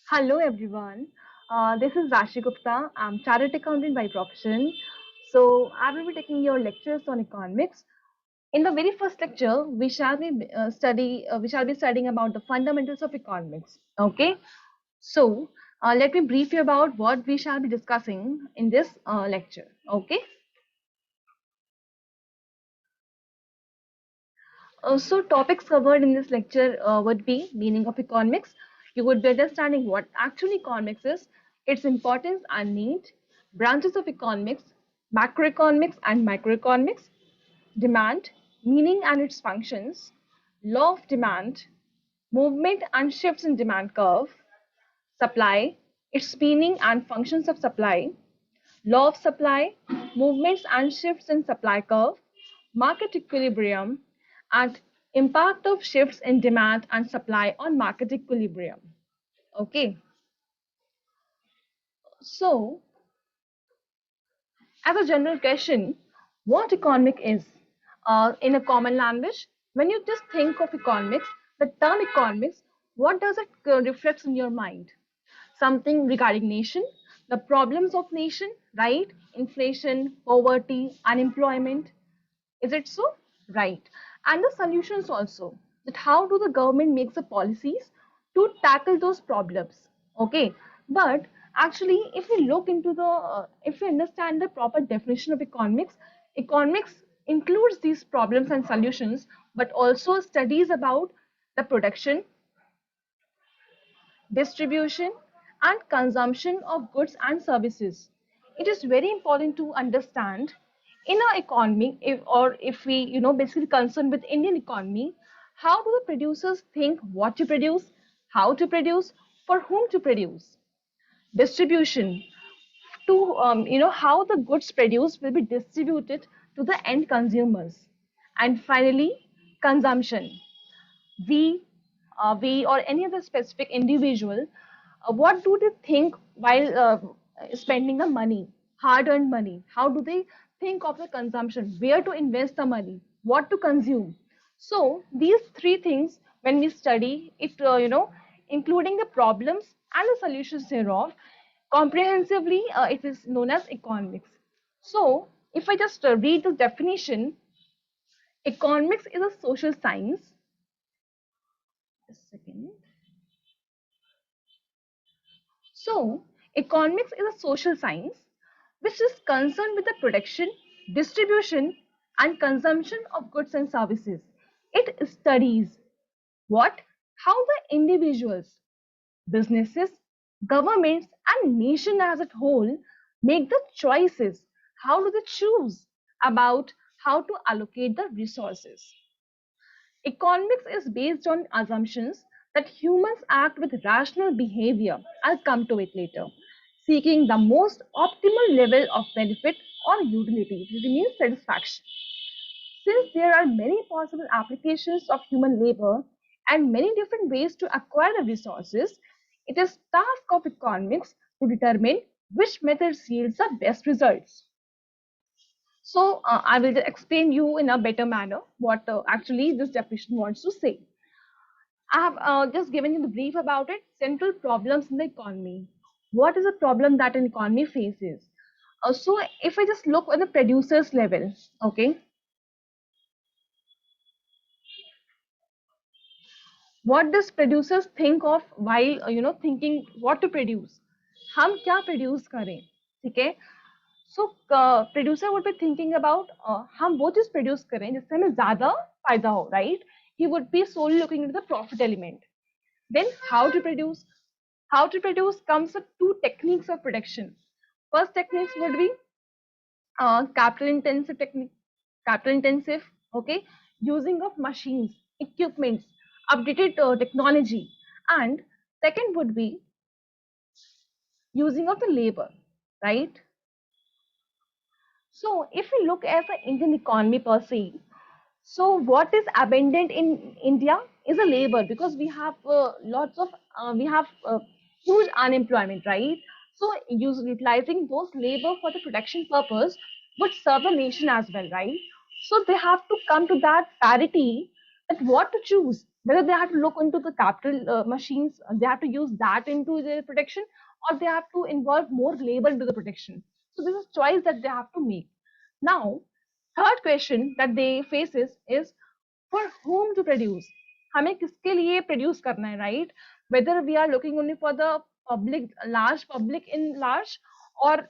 Hello everyone. This is Rashi Gupta. I'm chartered accountant by profession. So I will be taking your lectures on economics. In the very first lecture, we shall be studying about the fundamentals of economics. Okay. So let me brief you about what we shall be discussing in this lecture. Okay. So topics covered in this lecture would be meaning of economics. You would be understanding what actually economics is, its importance and need, branches of economics, macroeconomics and microeconomics, demand, meaning and its functions, law of demand, movement and shifts in demand curve, supply, its meaning and functions of supply, law of supply, movements and shifts in supply curve, market equilibrium, and impact of shifts in demand and supply on market equilibrium. Okay, so as a general question, what economic is? In a common language, when you just think of economics, the term economics, what does it reflect in your mind? Something regarding nation, the problems of nation, right? Inflation, poverty, unemployment. Is it so? Right. And the solutions also. That how do the government makes the policies to tackle those problems? Okay. But actually, if we look into if we understand the proper definition of economics, economics includes these problems and solutions, but also studies about the production, distribution, and consumption of goods and services. It is very important to understand in our economy, if we, basically concerned with Indian economy, how do the producers think what to produce, how to produce, for whom to produce? Distribution to, how the goods produced will be distributed to the end consumers. And finally, consumption we or any other specific individual, what do they think while spending the money, hard-earned money? How do they think of the consumption? Where to invest the money? What to consume? So these three things, when we study it, including the problems and the solutions thereof, comprehensively, it is known as economics. So if I just read the definition, economics is a social science. A second. So, economics is a social science which is concerned with the production, distribution, and consumption of goods and services. It studies what, how the individuals, businesses, governments, and nation as a whole make the choices. How do they choose about how to allocate the resources? Economics is based on assumptions that humans act with rational behavior. I'll come to it later. Seeking the most optimal level of benefit or utility, which means satisfaction. Since there are many possible applications of human labor and many different ways to acquire the resources, it is task of economics to determine which methods yields the best results. So I will explain you in a better manner what actually this definition wants to say. I have just given you the brief about it. Central problems in the economy. What is the problem that an economy faces? So if I just look at the producers level, okay, what does producers think of while thinking what to produce? हम क्या produce करें? ठीक है? So producer would be thinking about हम वो चीज produce करें जिससे हमें ज्यादा फायदा हो, right? He would be solely looking into the profit element. Then how to produce? How to produce comes with two techniques of production. First techniques would be capital intensive technique, capital intensive, okay, using of machines, equipments, updated technology, and second would be using of the labor, right? So if we look at the Indian economy per se, so what is abundant in India is a labor because we have we have huge unemployment, right? So utilizing those labor for the production purpose would serve the nation as well, right? So they have to come to that parity that what to choose. whether they have to look into the capital machines, they have to use that into their protection, or they have to involve more labor into the protection. So this is choice that they have to make. Now, third question that they faces is for whom to produce. हमें किसके लिए produce करना है, right? Whether we are looking only for the public, large public in large, or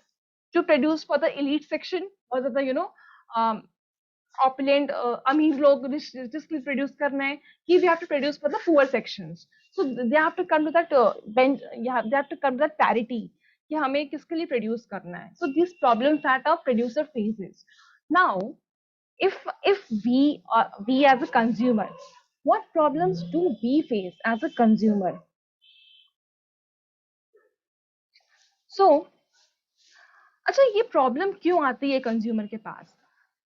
to produce for the elite section, or the um, opulent अमीर लोग जिसके produce करना है, कि we have to produce for the poor sections. So they have to come to that bench, yeah, they have to come to that parity कि हमें किसके लिए produce करना है. So these problems that a producer faces. Now, if we as a consumer, what problems do we face as a consumer? So अच्छा, ये problem क्यों आती है कंज्यूमर के पास?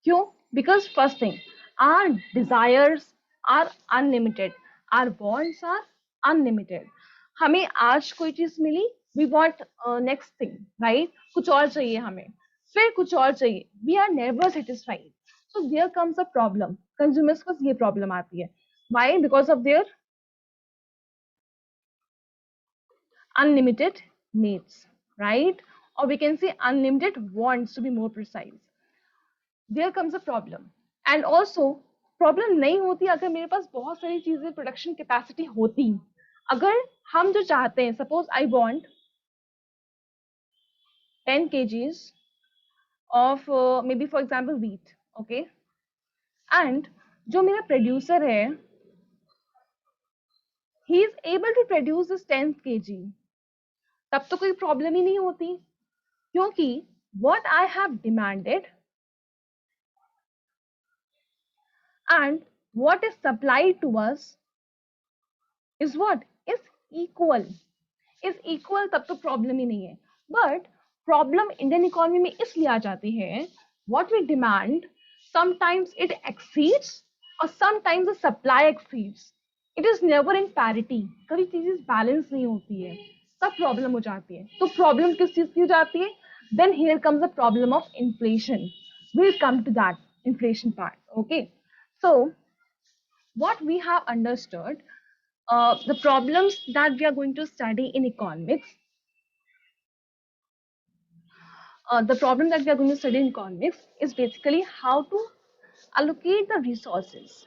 क्यों? Because first thing, our desires are unlimited, our wants are unlimited. हमें आज कोई चीज मिली, we want next thing, right? कुछ और चाहिए हमें, फिर कुछ और चाहिए, we are never satisfied. So there comes a problem, consumers को ये प्रॉब्लम आती है. Why? Because of their unlimited needs, right? Or we can say unlimited wants, to be more precise. There comes a problem. And also, problem नहीं होती अगर मेरे पास बहुत सारी चीजें प्रोडक्शन कैपेसिटी होती. अगर हम जो चाहते हैं, suppose I want 10 kgs of maybe for example wheat, okay, and जो मेरा प्रोड्यूसर है, he is able to produce this 10 kg, तब तो कोई प्रॉब्लम ही नहीं होती, क्योंकि what I have demanded and what is supplied to us is what is equal, तब तो प्रॉब्लम ही नहीं है. बट प्रॉब्लम इंडियन इकोनॉमी में इसलिए आ जाती है, what we demand sometimes it exceeds और sometimes the supply exceeds. It is never in parity, कभी चीजें बैलेंस नहीं होती है, तब प्रॉब्लम हो जाती है. तो प्रॉब्लम किस चीज की हो जाती है? Then here comes the problem of inflation. Will come to that inflation part. Okay, so what we have understood, the problems that we are going to study in economics, the problem that we are going to study in economics is basically how to allocate the resources.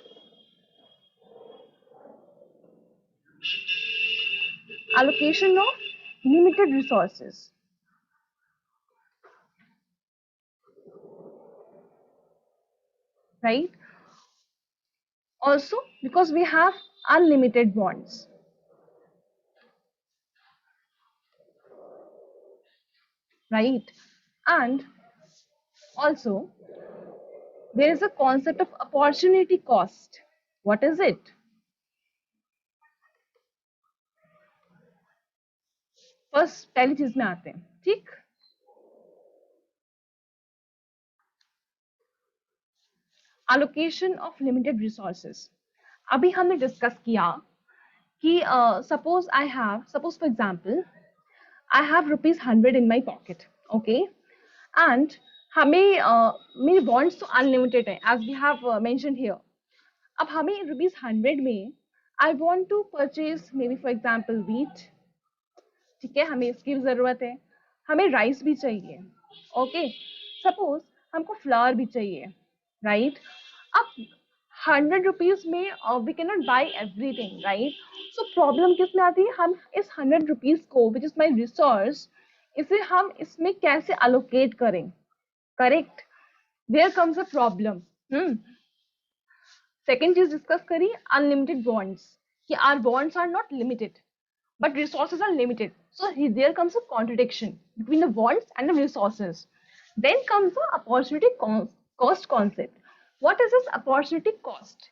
Allocation of limited resources. Right? Also, because we have unlimited wants. Right? And also, there is a concept of opportunity cost. What is it? First, पहली चीज में आते हैं, ठीक? Allocation of limited resources. अभी हमने discuss किया कि suppose for example, I have ₹100 in my pocket, okay, and हमें मेरे wants तो unlimited है, as we have mentioned here. अब हमें ₹100 में I want to purchase maybe for example wheat, ठीक है, हमें इसकी भी जरूरत है, हमें राइस भी चाहिए, ओके, सपोज हमको फ्लावर भी चाहिए, राइट? अब ₹100 में we can not buy everything, right? So problem किस में आती है? हम इस ₹100 को, विच इज माई रिसोर्स, इसे हम इसमें कैसे अलोकेट करें, correct? There comes a problem. Second चीज डिस्कस करी, अनलिमिटेड बॉन्ड्स, कि are bonds are not limited but resources are limited. So there comes a contradiction between the wants and the resources. Then comes the opportunity cost concept. What is this opportunity cost?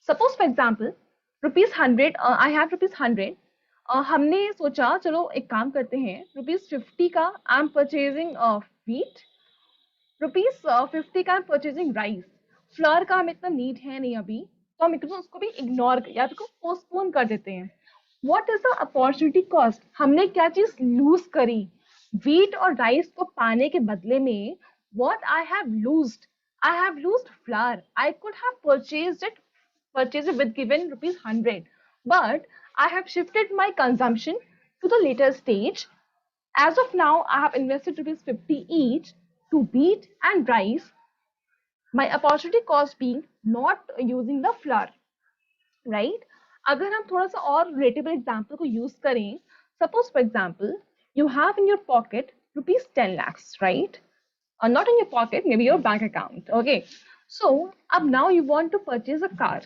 Suppose for example, ₹100, I have ₹100. हमने सोचा चलो एक काम करते हैं, ₹50 का I am purchasing wheat, ₹50 का I am purchasing rice. Floor का हमें इतना नीड है नहीं अभी, तो हम उसको भी इग्नोर या फिर पोस्टपोन कर देते हैं. What is the opportunity cost? हमने क्या चीज लूज करी? Wheat और राइस को पाने के बदले में what I have lost? I have lost flour. I could have purchased it purchase it with given rupees 100, but I have shifted my consumption to the later stage. As of now, I have invested rupees 50 each to wheat and rice, my opportunity cost being not using the flour, right? अगर हम थोड़ा सा और relatable example को use करें, suppose for example, you have in your pocket rupees 10 lakhs, right? Not in your pocket, maybe your bank account, okay? So, अब now you want to purchase a car,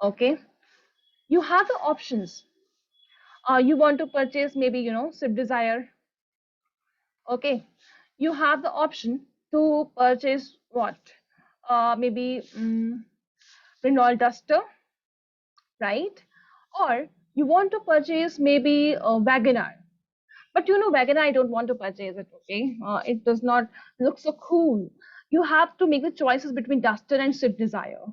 okay? You have the options. You want to purchase maybe, Swift Desire, okay? You have the option to purchase what? Maybe Renault Duster, right? Or you want to purchase maybe a Wagoner. But Wagoner, I don't want to purchase it, okay? It does not look so cool. You have to make the choices between Duster and Swift Desire.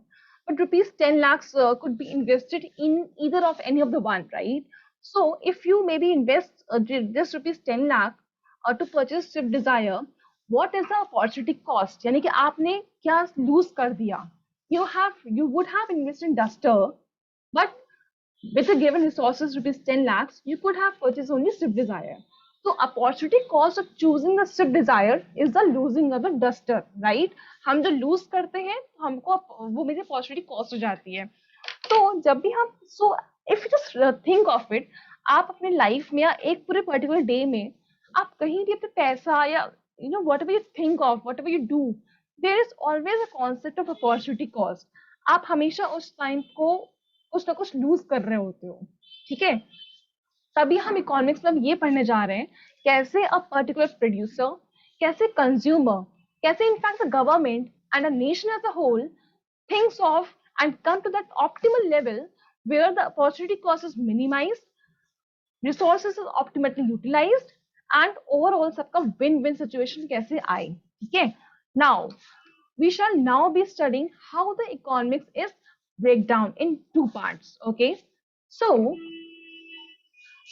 But rupees 10 lakhs could be invested in either of any of the one, right? So if you maybe invest this rupees 10 lakh to purchase Swift Desire, what is the opportunity cost? यानी कि आपने क्या lose कर दिया? You would have invested in Duster, but with the given resources rupees 10 lakhs, you could have purchased only Swift Desire. So opportunity cost of choosing the Swift Desire is the losing of the Duster, right? हम जो lose करते हैं हमको वो मेरी opportunity cost हो जाती है. तो जब भी हम if you just think of it, आप अपने life में या एक पूरे particular day में आप कहीं भी अपने पैसा या whatever you think of, whatever you do, there is always a concept of opportunity cost. आप हमेशा उस टाइम को कुछ ना कुछ लूज कर रहे होते हो, ठीक है? तभी हम इकोनॉमिक्स में ये पढ़ने जा रहे हैं कैसे अ पर्टिकुलर प्रोड्यूसर, कैसे कंज्यूमर, कैसे in fact the government and a nation as a whole thinks of and come to that optimal level where the opportunity cost is minimized, resources is optimally utilized and overall सबका win-win situation कैसे आए, ठीक है? Now we shall now be studying how the economics is break down in two parts, okay? So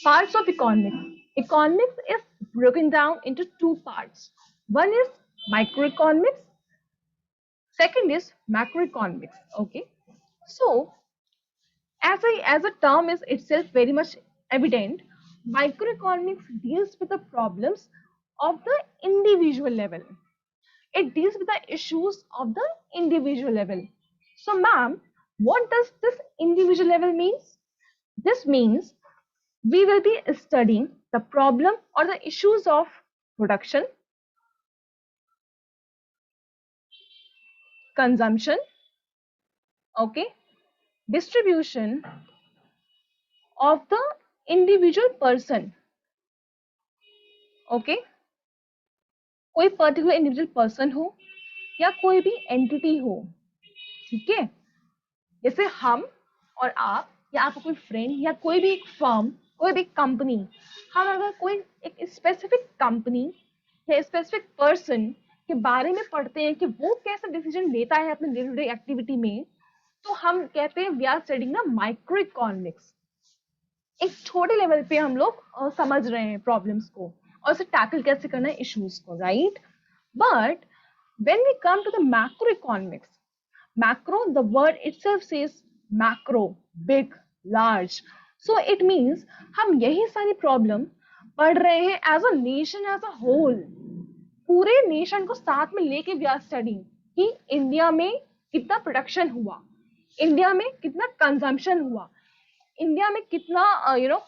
parts of economics is broken down into two parts. One is microeconomics, second is macroeconomics, okay? So as a term is itself very much evident, microeconomics deals with the problems of the individual level. It deals with the issues of the individual level. So, ma'am, what does this individual level means? This means we will be studying the problem or the issues of production, consumption, okay, distribution of the individual person, okay. कोई particular individual person हो या कोई भी entity हो, ठीक है? जैसे हम और आप या आपका कोई फ्रेंड या कोई भी एक फर्म, कोई भी कंपनी, हम अगर कोई एक स्पेसिफिक कंपनी या स्पेसिफिक पर्सन के बारे में पढ़ते हैं कि वो कैसा डिसीजन लेता है अपने डे टू डे एक्टिविटी में, तो हम कहते हैं वी आर स्टडीइंग ना माइक्रो इकोनॉमिक्स. एक छोटे लेवल पे हम लोग समझ रहे हैं प्रॉब्लम्स को और उसे टैकल कैसे करना है इश्यूज को, right? But when we come to the macro economics, macro, the word itself says macro, big, large. So it means हम यही सारी प्रॉब्लम पढ़ रहे हैं as a nation, as a whole, पूरे नेशन को साथ में लेके वी आर स्टडीइंग कि इंडिया में कितना प्रोडक्शन हुआ, इंडिया में कितना कंजम्पशन हुआ, इंडिया में कितना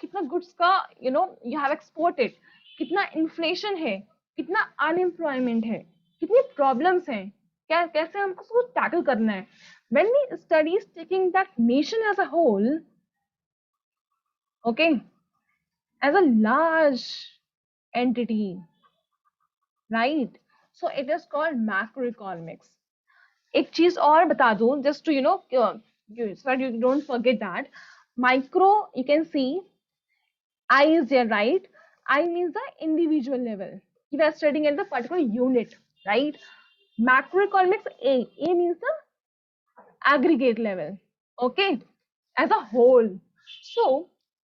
कितना गुड्स का यू हैव एक्सपोर्टेड, कितना इन्फ्लेशन है, कितना अनएम्प्लॉयमेंट है, कितनी प्रॉब्लम्स हैं, क्या कैसे हमको उसको टैकल करना है. When we study taking that nation as a whole, okay, as a large entity, right? So it is called macro economics. एक चीज और बता दूं, just to so that you don't forget that micro, you can see I is there, right? I means the individual level. We are studying at the particular unit, right? Macroeconomics, A means the aggregate level, okay, as a whole. So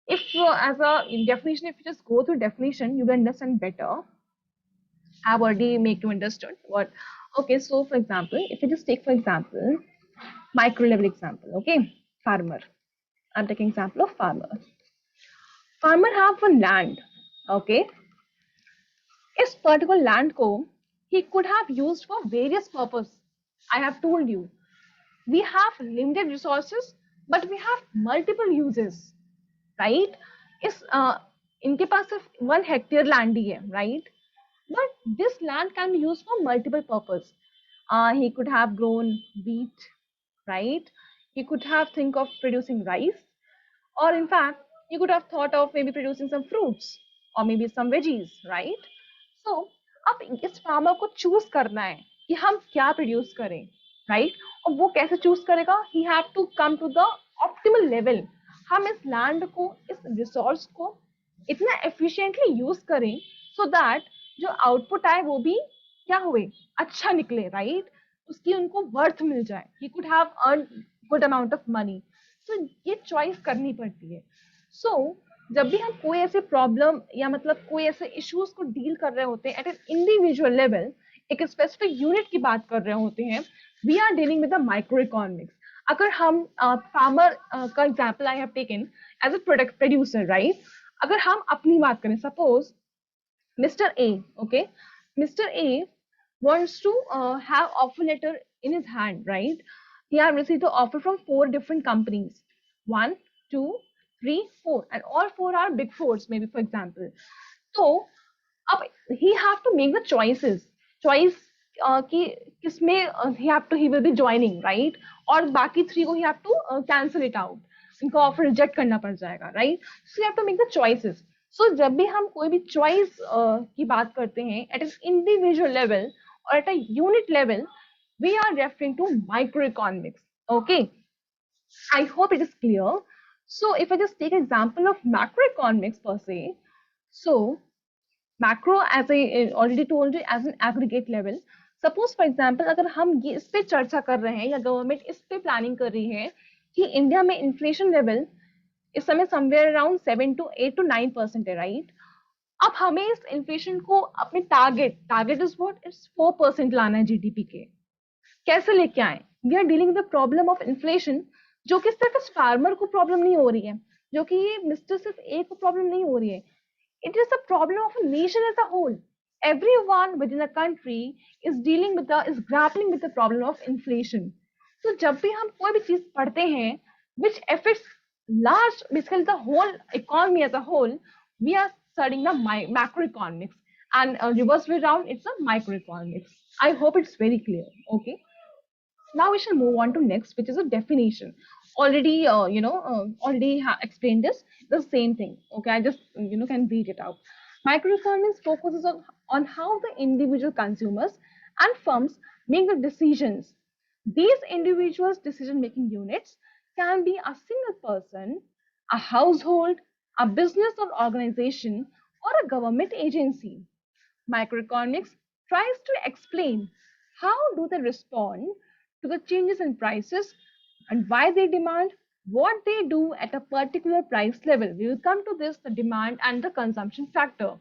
if as a definition, if you just go through definition, you will understand better. I've already make you understood what. Okay, so for example, if you just take for example Micro level example, okay? Farmer. I'm taking example of farmer. Farmer have one land, okay? इस particular land को he could have used for various purpose. I have told you, we have limited resources, but we have multiple uses, right? इस इनके पास सिर्फ 1 hectare land ही है, right? But this land can be used for multiple purpose. He could have grown wheat, right? He could have think of producing rice, or in fact, you could have thought of maybe producing some fruits or maybe some veggies, right? So अब इस farmer को choose करना है कि हम क्या produce करें, right? और वो कैसे चूज करेगा? He have to come to the optimal level. हम इस लैंड को, इस रिसोर्स को इतना एफिशिएंटली यूज करें सो दैट जो आउटपुट आए वो भी क्या हुए, अच्छा निकले, राइट? उसकी उनको वर्थ मिल जाए. He could have earn good amount of money. तो ये चॉइस करनी पड़ती है. सो जब भी हम कोई ऐसे प्रॉब्लम या मतलब कोई ऐसे इश्यूज को डील कर रहे होते हैं एट एन इंडिविजुअल लेवल, एक स्पेसिफिक यूनिट की बात कर रहे होते हैं, we are dealing with the micro economics. अगर हम फार्मर का example I have taken as a product producer, right? अगर हम अपनी बात करें, suppose Mr. A, okay? Mr. A wants to have offer letter in his hand, right? He have received the offer from 4 different companies. One, two, three, four, and all four are big fours, maybe for example. So, अब he have to make the choices. Choice कि किसमें he will be joining, right? और बाकी 3 को he have to cancel it out. इनको offer reject करना पड़ जाएगा, right? So you have to make the choices. So जब भी हम कोई भी चॉइस की बात करते हैं एट एन इंडिविजुअल लेवल और at a unit level, we are referring to microeconomics. Okay, I hope it is clear. So if I just take example of macroeconomics per se, so macro, as I already told you, as an aggregate level. Suppose for example अगर हम ये इस पे चर्चा कर रहे हैं या गवर्नमेंट इस पे प्लानिंग कर रही है कि इंडिया में इन्फ्लेशन लेवल इस समय समवेयर अराउंड 7 to 8 to 9% है, राइट? अब हमें इस इन्फ्लेशन को अपने टारगेट इज व्हाट, इट्स 4% लाना है जीडीपी के. कैसे लेके आए? We are dealing with the problem of inflation, जो कि सिर्फ इस फार्मर को प्रॉब्लम नहीं हो रही है, जो कि ये मिस्टर सिर्फ ए को प्रॉब्लम नहीं हो रही है. It is a problem of a nation as a whole. Everyone within a country is grappling with the problem of inflation. So जब भी हम कोई भी चीज पढ़ते हैं which affects large, basically the whole economy as a whole, we are studying the macroeconomics, and reverse way around it's a microeconomics. I hope it's very clear. Okay. Now we shall move on to next, which is a definition. Already, explained this. The same thing. Okay, I just can read it out. Microeconomics focuses on how the individual consumers and firms make the decisions. These individuals' decision-making units can be a single person, a household, a business or organization, or a government agency. Microeconomics tries to explain how do they respond to the changes in prices and why they demand what they do at a particular price level. We will come to this, the demand and the consumption factor.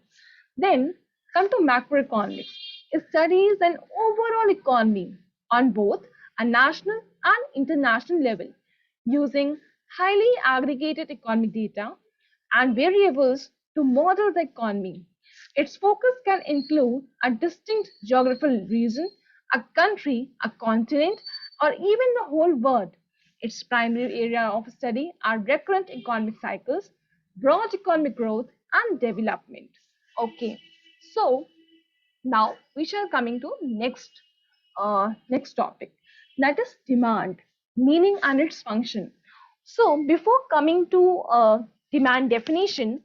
Then come to macroeconomics. It studies an overall economy on both a national and international level using highly aggregated economic data and variables to model the economy. Its focus can include a distinct geographical region, a country, a continent, or even the whole world. Its primary area of study are recurrent economic cycles, broad economic growth, and development. Okay, so now we shall coming to next topic, that is demand, meaning and its function. So before coming to demand definition,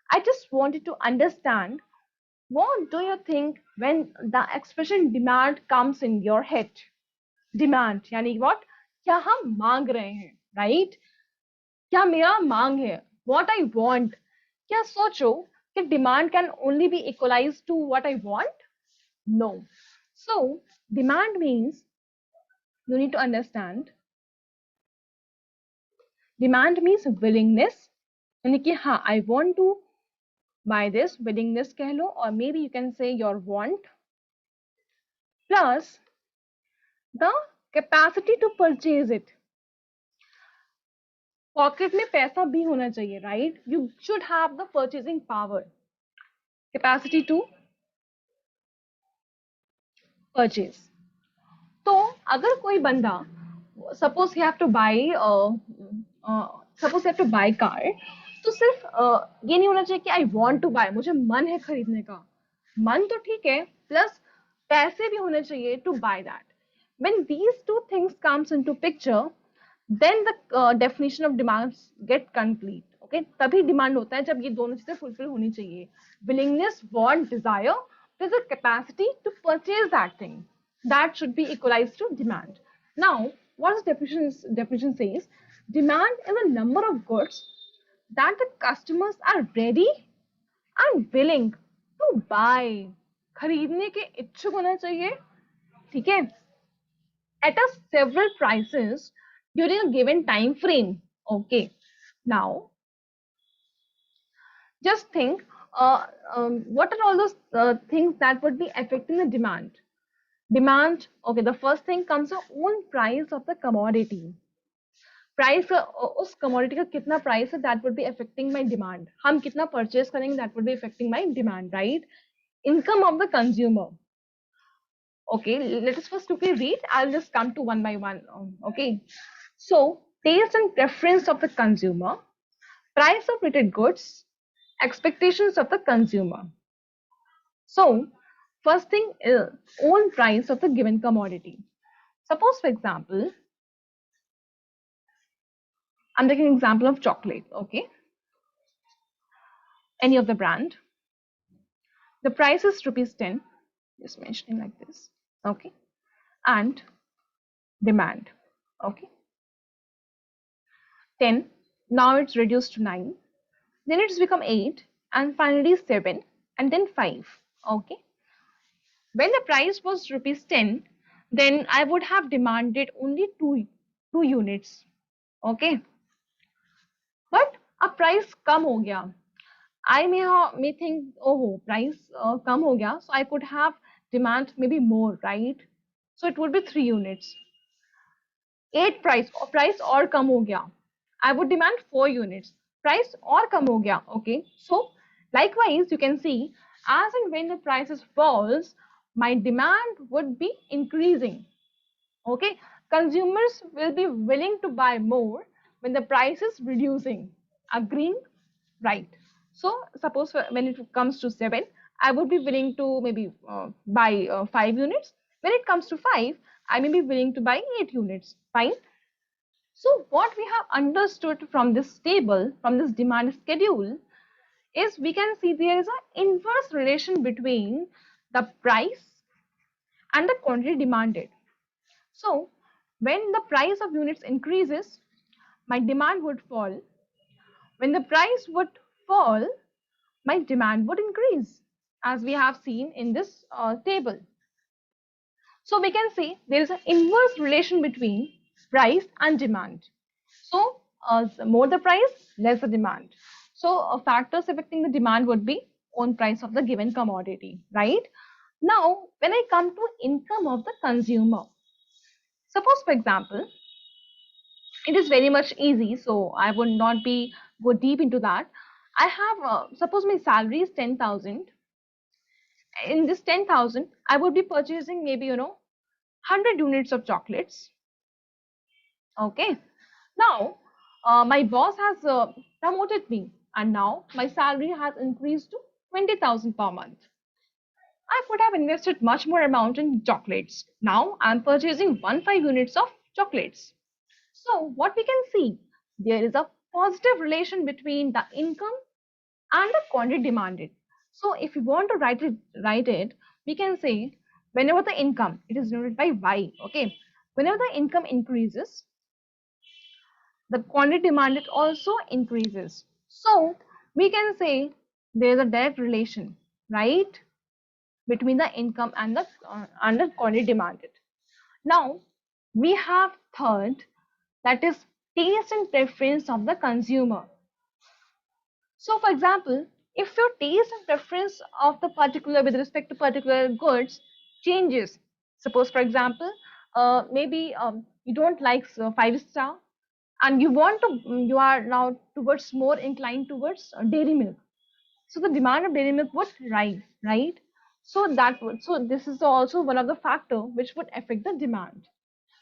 I just wanted to understand what do you think when the expression demand comes in your head? Demand यानी what? क्या हम मांग रहे हैं, right? क्या मेरा मांग है? What I want. क्या सोचो कि demand can only be equalized to what I want? No. So demand means, you need to understand, demand means willingness, यानी कि हाँ I want to buy this, willingness कह लो, or maybe you can say your want plus the capacity to purchase it. Pocket में पैसा भी होना चाहिए, right? You should have the purchasing power, capacity to purchase. तो अगर कोई बंदा, suppose you have to buy suppose you have to buy car, तो सिर्फ ये नहीं होना चाहिए कि आई वांट टू बाय, मुझे मन है खरीदने का. मन तो ठीक है, प्लस पैसे भी होने चाहिए to buy that. When these two things comes into picture, then the definition of demands get complete. Okay, तभी डिमांड होता है जब ये दोनों चीजें फुलफिल होनी चाहिए. Willingness, want, desire, there's a capacity to purchase that thing. That should be equalized to demand. Now, what the definition says, demand is a number of goods that the customers are ready and willing to buy. खरीदने के इच्छुक होना चाहिए, ठीक है, at a several prices during a given time frame. Okay, now just think, what are all those things that would be affecting the demand? Demand, okay, the first thing comes the own price of the commodity. Price उस commodity का कितना price है, that would be affecting my demand. हम कितना purchase करेंगे, that would be affecting my demand, right? Income of the consumer. Okay, let us first quickly read. I'll just come to one by one. Okay, so taste and preference of the consumer, price of rated goods, expectations of the consumer. So first thing is own price of the given commodity. Suppose, for example, I'm taking an example of chocolate. Okay, any of the brand. The price is rupees 10. Just mentioning like this. Okay, and demand. Okay, 10. Now it's reduced to 9. Then it's become 8, and finally 7, and then 5. Okay, when the price was rupees 10, then I would have demanded only two units. Okay, but a price कम हो गया. I may think, oh, price कम हो गया, so I could have demand maybe more, right? So it would be 3 units. 8 price और कम हो गया, I would demand 4 units. Price और कम हो गया. Okay, so likewise you can see, as and when the prices falls, my demand would be increasing. Okay, consumers will be willing to buy more when the price is reducing. Agreeing, right? So suppose when it comes to 7, I would be willing to maybe buy 5 units. When it comes to 5, I may be willing to buy 8 units. Fine. So what we have understood from this table, from this demand schedule, is we can see there is an inverse relation between the price and the quantity demanded. So when the price of units increases, my demand would fall. When the price would fall, my demand would increase, as we have seen in this table. So we can say there is an inverse relation between price and demand. So more the price, less the demand. So factors affecting the demand would be own price of the given commodity, right? Now, when I come to income of the consumer, suppose for example, it is very much easy, so I would not be go deep into that. I have suppose my salary is 10,000. In this 10,000, I would be purchasing maybe 100 units of chocolates. Okay, now my boss has promoted me, and now my salary has increased to 20,000 per month. I could have invested much more amount in chocolates. Now I'm purchasing 15 units of chocolates. So what we can see, there is a positive relation between the income and the quantity demanded. So if you want to write it, we can say whenever the income, it is denoted by Y. Okay, whenever the income increases, the quantity demanded also increases. So we can say there is a direct relation, right, between the income and the quantity demanded. Now we have third, that is taste and preference of the consumer. So for example, if your taste and preference of the particular with respect to particular goods changes, suppose for example, maybe you don't like 5 star, and you are now towards more inclined towards dairy milk. So the demand of dairy milk would rise, right? So this is also one of the factor which would affect the demand.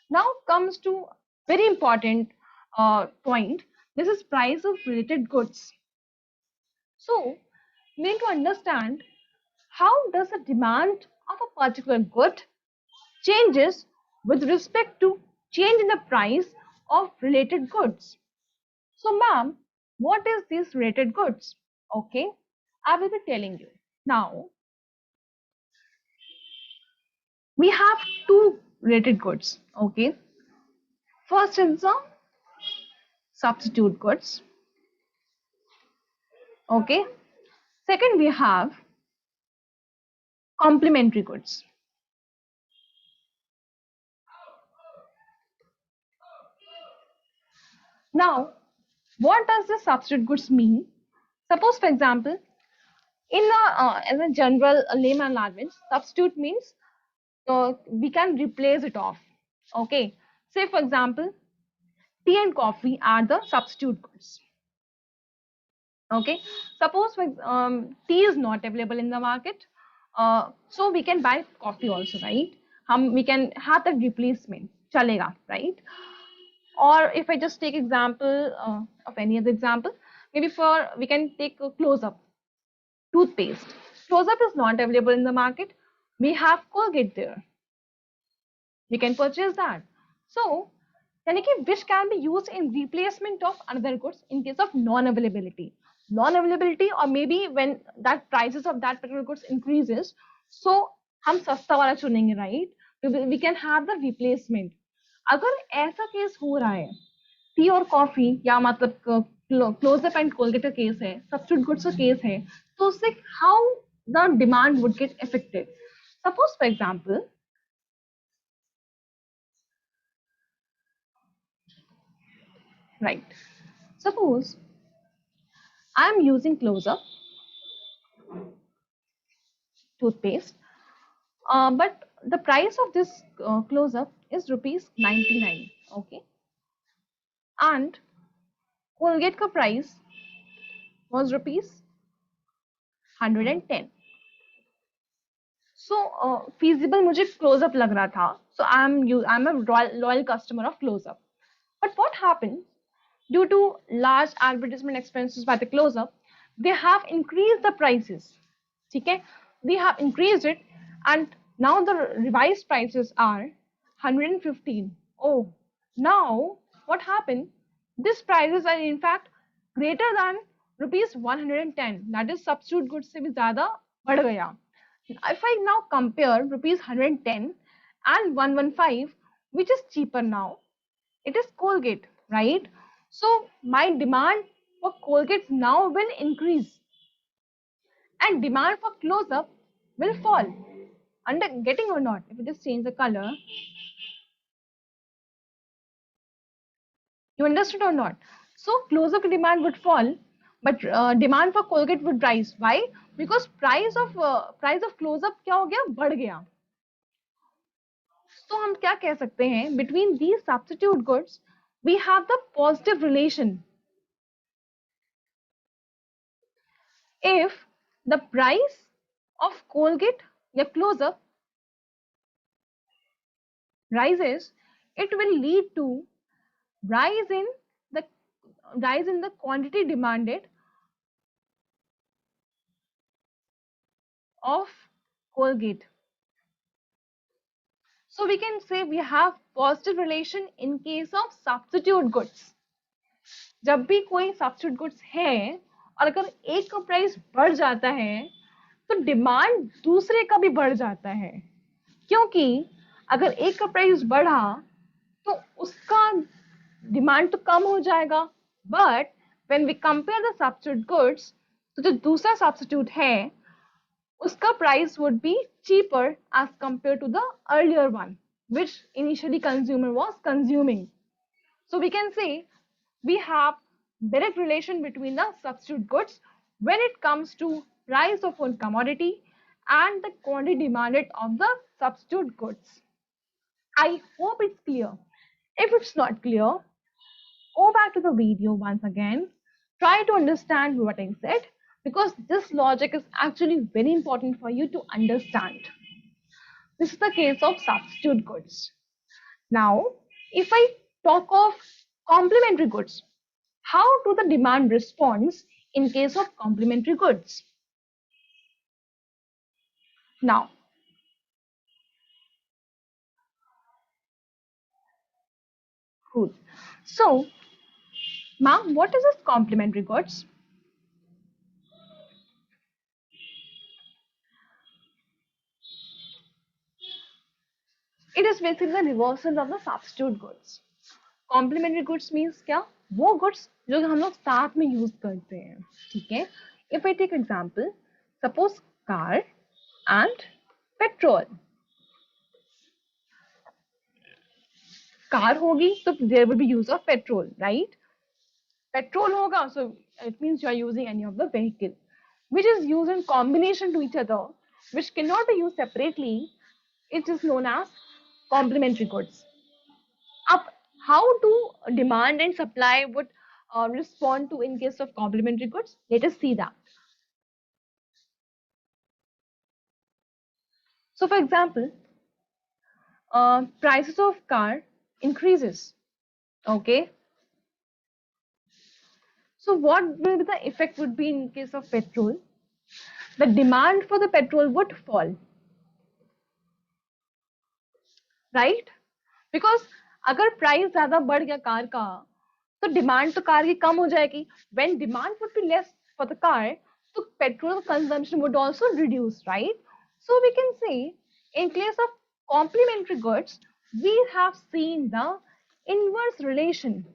Now comes to very important point. This is price of related goods. So we need to understand how does the demand of a particular good changes with respect to change in the price of related goods. So ma'am, what is these related goods? Okay, I will be telling you. Now we have two related goods. Okay, first is the substitute goods. Okay, second we have complementary goods. Now, what does the substitute goods mean? Suppose, for example, in a general layman language, substitute means we can replace it off. Okay, say for example, tea and coffee are the substitute goods. Okay, suppose tea is not available in the market, so we can buy coffee also, right? We can have that replacement, chalega, right? Or if I just take example of any other example, maybe for we can take a close up toothpaste. Close up is not available in the market. We have Colgate there. We can purchase that. So, यानी कि which can be used in replacement of another goods in case of non-availability. Non-availability, or maybe when that prices of that particular goods increases, so हम सस्ता वाला चुनेंगे, right? We can have the replacement. अगर ऐसा case हो रहा है T और कॉफी या मतलब क्लोजअप एंड कोलगेट का केस है, सब्स्टिट्यूट गुड्स का केस है, तो उससे how the demand would get affected. Suppose for example, right, suppose I am using close-up toothpaste, but the price of this close-up is rupees 99. Okay, and Colgate ka price was rupees 110. So feasible मुझे close-up लग रहा था. So I'm a loyal customer of close-up. But what happened? Due to large advertisement expenses by the close-up, they have increased the prices. Okay, they have increased it, and now the revised prices are 115. Oh, now what happened? These prices are in fact greater than rupees 110. That is substitute goods से भी ज़्यादा बढ़ गया. If I now compare rupees 110 and 115, which is cheaper now? It is Colgate, right? So my demand for Colgate now will increase, and demand for close-up will fall. Under getting or not? If we just change the color, you understood or not? So close-up demand would fall, but demand for Colgate would rise. Why? Because price of close-up क्या हो गया? बढ़ गया. तो हम क्या कह सकते हैं? Between these substitute goods, we have the positive relation. If the price of Colgate या close-up rises, it will lead to rise in the quantity demanded of Colgate. So we can say we have positive relation in case of substitute goods. जब भी कोई substitute goods है और अगर एक का price बढ़ जाता है तो डिमांड दूसरे का भी बढ़ जाता है, क्योंकि अगर एक का प्राइस बढ़ा तो उसका डिमांड तो कम हो जाएगा. But when we compare the substitute goods, तो जो दूसरा सब्स्टिट्यूट है उसका price would be cheaper as compared to the earlier one which initially consumer was consuming. So we can say we have direct relation between the substitute goods when it comes to price of one commodity and the quantity demanded of the substitute goods. I hope it's clear. If it's not clear, go back to the video once again. Try to understand what I said, because this logic is actually very important for you to understand. This is the case of substitute goods. Now, if I talk of complementary goods, how do the demand responds in case of complementary goods? Now, good. So, ma'am, what is this complementary goods? It is basically the reversal of the substitute goods. Complementary goods means क्या, वो goods जो हम लोग साथ में use करते हैं, ठीक है. If I take example, suppose car and petrol. Car होगी तो there will be use of petrol, right. Petrol होगा, so it means you are using any of the vehicle which is used in combination to each other, which cannot be used separately. It is known as complementary goods. Up, how do demand and supply would respond to in case of complementary goods? Let us see that. So, for example, prices of car increases. Okay. So, what will be the effect would be in case of petrol? The demand for the petrol would fall, right? Because अगर price ज्यादा बढ़ गया car का, तो demand तो car की कम हो जाएगी. When demand would be less for the car, so petrol consumption would also reduce, right? So we can say in case of complementary goods, we have seen the inverse relation.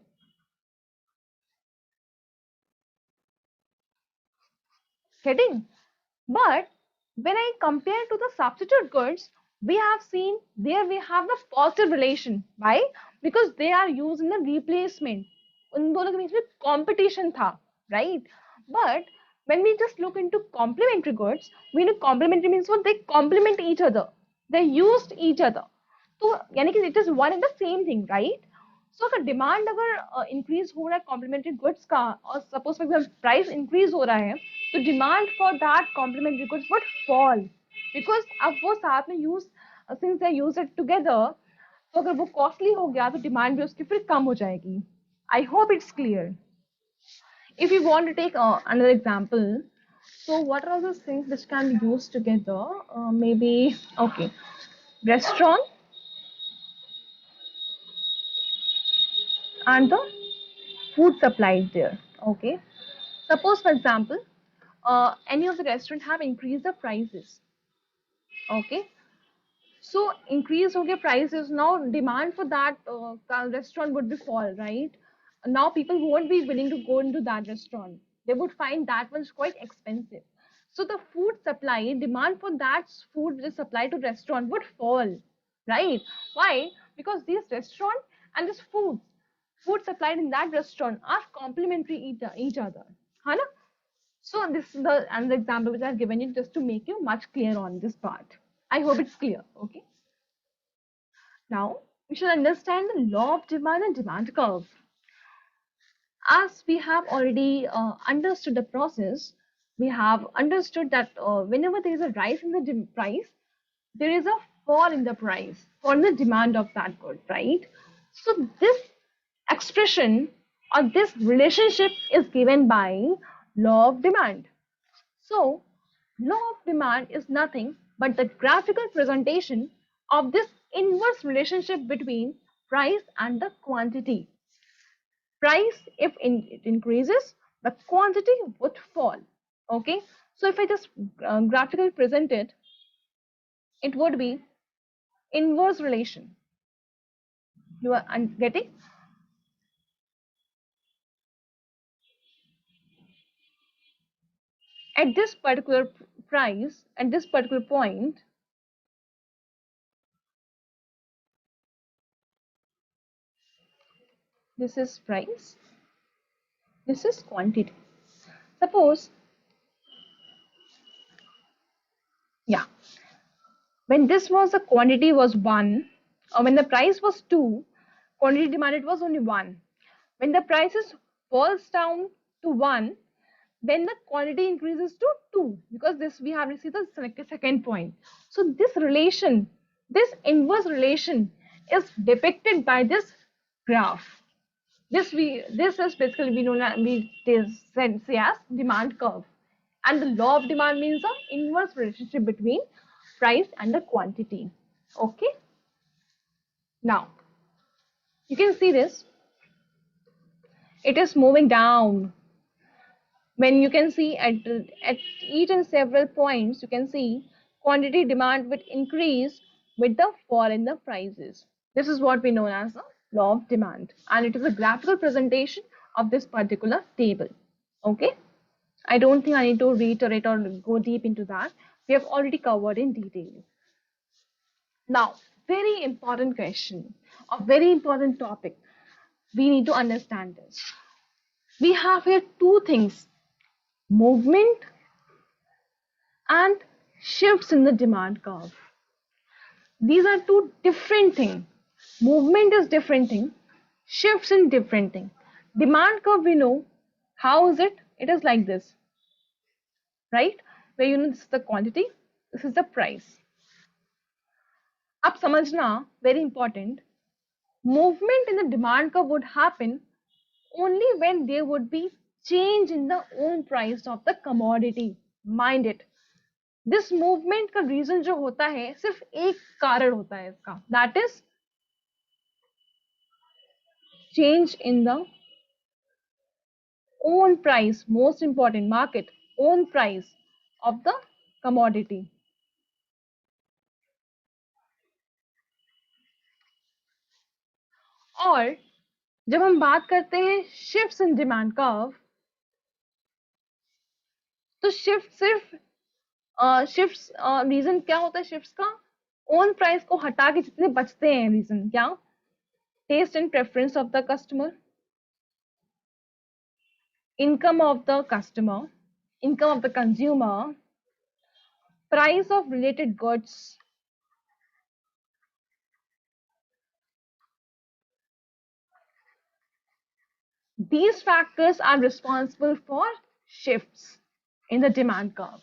Getting? But when I compare to the substitute goods, we have seen there we have the positive relation. Why? Because they are used in the replacement. उन दोनों के बीच में competition था, right? But when we just look into complementary goods, we know complementary means what? They complement each other. They used each other. तो यानी कि it is one and the same thing, right? So अगर demand अगर increase हो रहा है complementary goods का, और suppose for example price increase हो रहा है, तो demand for that complementary goods would fall, because अब वो साथ में use, since they use it together, तो अगर वो कॉस्टली हो गया तो डिमांड भी उसकी फिर कम हो जाएगी. I hope it's clear. If you want to take another example, so what are those things which can be used together? Maybe, okay, restaurant and the food supplied there. Okay, suppose for example, any of the restaurant have increased the prices. Okay, so increase okay prices, now demand for that restaurant would be fall, right? Now people won't be willing to go into that restaurant, they would find that one's quite expensive. So the food supply, demand for that food which is supplied to restaurant would fall, right? Why? Because these restaurant and this food supplied in that restaurant are complementary each other, है ना? So this is the another example which I've given you just to make you much clear on this part. I hope it's clear. Okay. Now we should understand the law of demand and demand curve. As we have already understood the process, we have understood that whenever there is a rise in the price, there is a fall in the price for the demand of that good, right? So this expression or this relationship is given by law of demand. So law of demand is nothing but the graphical presentation of this inverse relationship between price and the quantity. Price, if it increases, the quantity would fall. Okay, so if I just graphically present it, it would be inverse relation. You are getting? At this particular price, at this particular point, this is price, this is quantity. Suppose, yeah, when this was the quantity was 1, when the price was 2, quantity demanded was only 1. When the prices falls down to 1, then the quantity increases to 2, because this we have received the second point. So this relation, this inverse relation is depicted by this graph. This is basically we know that we say as demand curve, and the law of demand means the inverse relationship between price and the quantity. Okay, now you can see this, it is moving down. When you can see at each and several points, you can see quantity demand will increase with the fall in the prices. This is what we know as the law of demand, and it is a graphical presentation of this particular table. Okay, I don't think I need to reiterate or go deep into that. We have already covered in detail. Now, very important question, a very important topic. We need to understand this. We have here two things: movement and shifts in the demand curve. These are two different things. Movement is different thing, shifts in different thing. Demand curve we know. How is it? It is like this, right? Where you know this is the quantity, this is the price. अब समझना, very important, movement in the demand curve would happen only when there would be change in the own price of the commodity. Mind it. This movement का reason जो होता है सिर्फ एक कारण होता है इसका, that is change in the own price, most important, market own price of the commodity. और जब हम बात करते हैं शिफ्ट्स इन डिमांड कर्व, तो शिफ्ट्स रीजन क्या होता है? शिफ्ट्स का ओन प्राइस को हटा के जितने बचते हैं, रीजन क्या? Taste and preference of the customer, income of the customer, income of the consumer, price of related goods, these factors are responsible for shifts in the demand curve.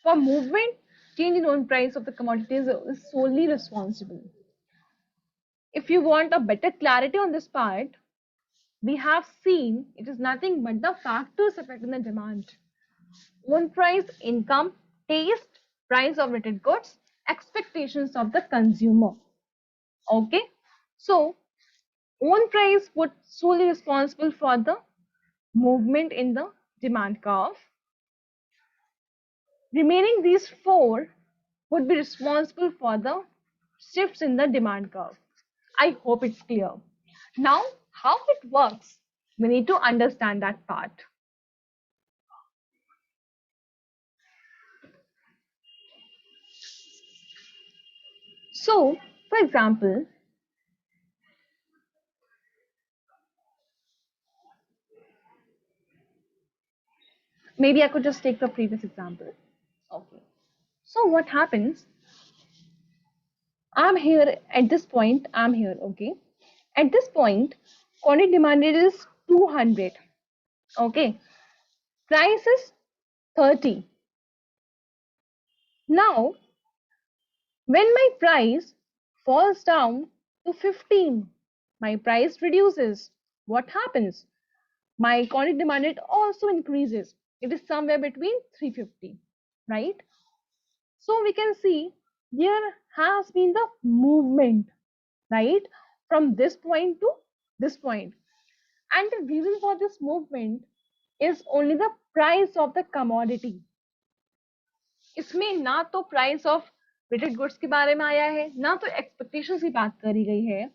For movement, change in own price of the commodities is solely responsible. If you want a better clarity on this part, we have seen it is nothing but the factors affecting the demand: own price, income, taste, price of related goods, expectations of the consumer. Okay, so own price would solely responsible for the movement in the demand curve. Remaining these four would be responsible for the shifts in the demand curve. I hope it's clear. Now, how it works, we need to understand that part. So, for example, maybe I could just take the previous example. Okay. So what happens? I'm here at this point, I'm here, okay? At this point, quantity demanded is 200, okay? Price is 30. Now, when my price falls down to 15, my price reduces. What happens? My quantity demanded also increases. It is somewhere between 350, right? So we can see there has been the movement, right? From this point to this point. And the reason for this movement is only the price of the commodity. इसमें ना तो price of rated goods के बारे में आया है, ना तो एक्सपेक्टेशंस की बात करी गई है,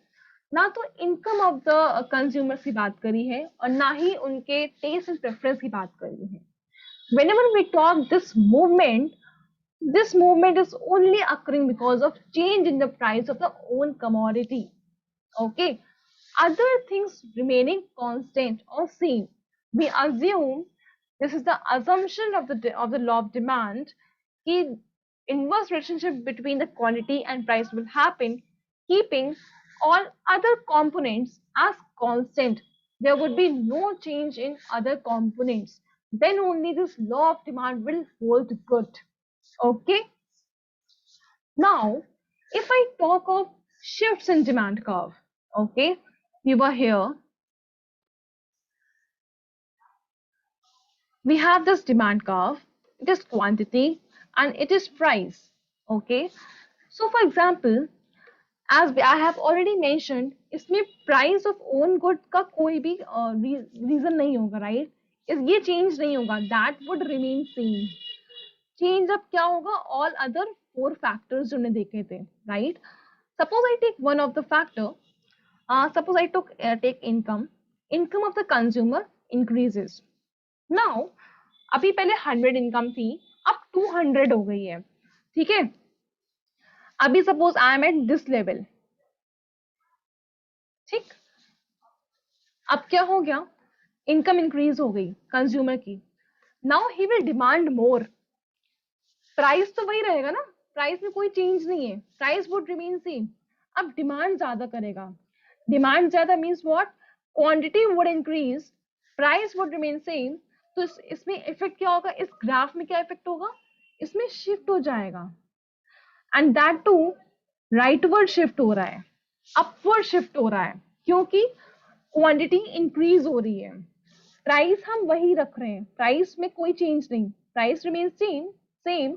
ना तो इनकम ऑफ द कंज्यूमर्स की बात करी है, और ना ही उनके टेस्ट एंड प्रेफरेंस की बात करी है. Whenever we talk this movement is only occurring because of change in the price of the own commodity. Okay, other things remaining constant or same, we assume, this is the assumption of the law of demand, कि inverse relationship between the quantity and price will happen, keeping all other components as constant. There would be no change in other components. Then only this law of demand will hold good. Okay. Now, if I talk of shifts in demand curve, okay, we were here. We have this demand curve. It is quantity and it is price. Okay. So, for example, as I have already mentioned, इसमें price of own good का कोई भी reason नहीं होगा, right? ये change नहीं होगा. That would remain same. Change अब क्या होगा? All other four factors जो हमने देखे थे, right? Suppose I take one of the factor. Suppose I take income. Income of the consumer increases. Now, अभी पहले 100 इनकम थी, अब 200 हो गई है. ठीक है. अभी suppose I am eight this level. ठीक. अब क्या हो गया? इनकम इंक्रीज हो गई कंज्यूमर की. Now he will demand more. Price तो वही रहेगा ना, प्राइस में कोई चेंज नहीं है, प्राइस वुड रिमेन सेम. अब डिमांड ज्यादा करेगा. डिमांड ज्यादा means what? Quantity would increase, price would remain same. तो इसमें इफेक्ट क्या होगा? इस ग्राफ में क्या इफेक्ट होगा? इसमें शिफ्ट हो जाएगा. And that to rightward shift हो रहा है, अपवर्ड शिफ्ट हो रहा है, क्योंकि क्वांटिटी इंक्रीज हो रही है, प्राइस हम वही रख रहे हैं, प्राइस में कोई चेंज नहीं, price remain same,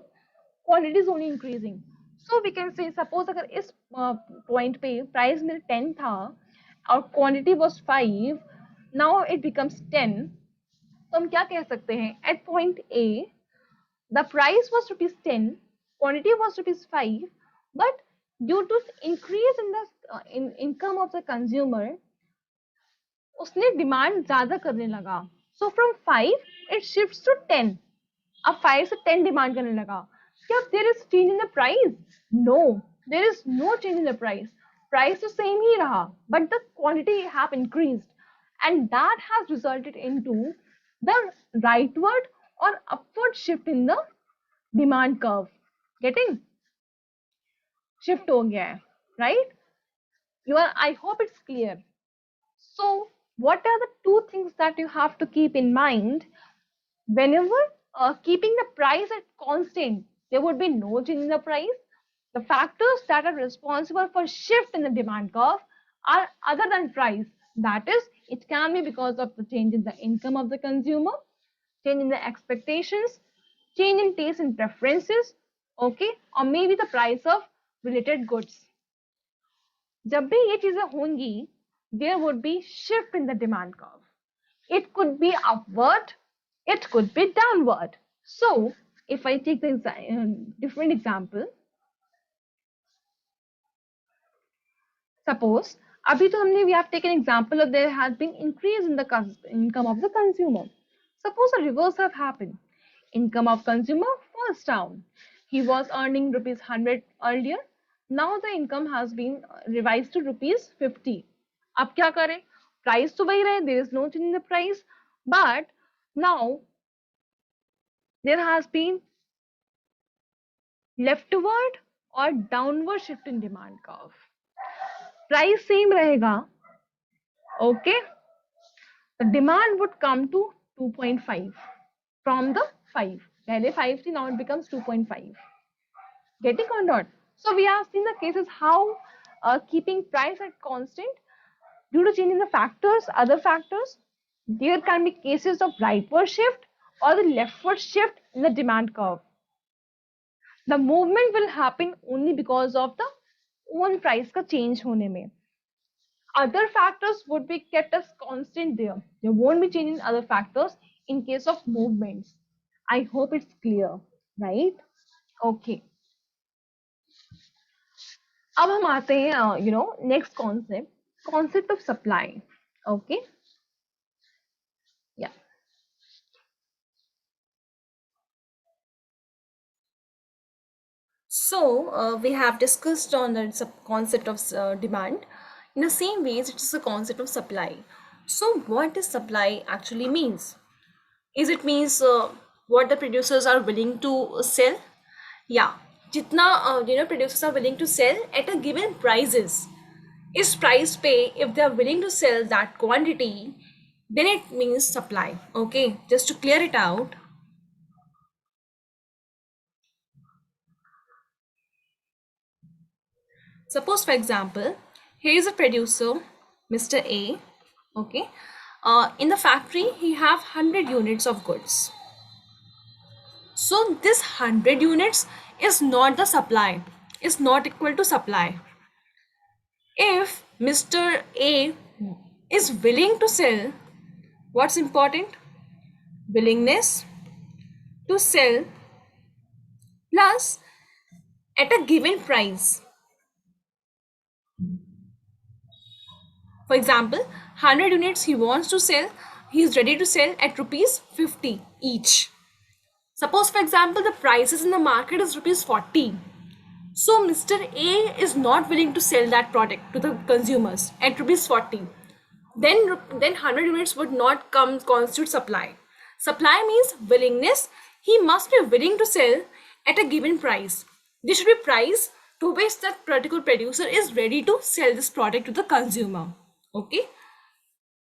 quantity is only increasing. So we can say suppose अगर इस पॉइंट पे प्राइस में 10 था और quantity was 5, now it becomes 10. तो हम क्या कह सकते हैं? At point A the price was rupees 10, quantity was rupees 5, but due to increase in the income of the consumer, उसने डिमांड ज्यादा करने लगा. So from 5 it shifts to 10. अब 5 से 10 डिमांड करने लगा. क्या there is change in the price? No, there is no change in the price. Price तो सेम ही रहा, but the quantity have increased, and that has resulted into the rightward or upward shift in the demand curve. Getting? Shift हो गया है, right? I hope it's clear. So, what are the two things that you have to keep in mind whenever keeping the price at constant? There would be no change in the price. The factors that are responsible for shift in the demand curve are other than price. That is, it can be because of the change in the income of the consumer, change in the expectations, change in taste and preferences, okay, or maybe the price of related goods. जब भी ये चीजें होंगी, there would be shift in the demand curve. It could be upward, it could be downward. So, if I take the different example, suppose अभी तो हमने we have taken example of there has been increase in the income of the consumer. Suppose a reverse have happened. Income of consumer falls down. He was earning rupees 100 earlier. Now the income has been revised to rupees 50. अब क्या करें? Price तो वही रहे. There is no change in the price. But now there has been leftward or downward shift in demand curve. Price same रहेगा. Okay. The demand would come to 2.5 from the 5. पहले 5 थी, now it becomes 2.5. Getting or not? So we have seen the cases how keeping price at constant due to change in the factors, other factors, there can be cases of rightward shift or the leftward shift in the demand curve. The movement will happen only because of the own price का change होने में. Other factors would be kept as constant there. There won't be change in other factors in case of movements. I hope it's clear, right? Okay. अब हम आते हैं next concept of supply. Okay. Yeah. So we have discussed on the concept of demand. In the same ways, it is a concept of supply. So what does supply actually means? Is it means what the producers are willing to sell? Yeah. जितना producers are willing to sell at a given prices. Is price pay, if they are willing to sell that quantity, then it means supply. Okay, just to clear it out. Suppose, for example, here is a producer, Mr. A. Okay, in the factory he have 100 units of goods. So this 100 units is not the supply, is not equal to supply. If Mr. A is willing to sell, what's important? Willingness to sell plus at a given price. For example, 100 units he wants to sell, he is ready to sell at rupees 50 each. Suppose, for example, the prices in the market is rupees 40. So Mr. A is not willing to sell that product to the consumers at rupees 40. Then 100 units would not constitute supply. Supply means willingness. He must be willing to sell at a given price. This should be price to which that particular producer is ready to sell this product to the consumer. Okay.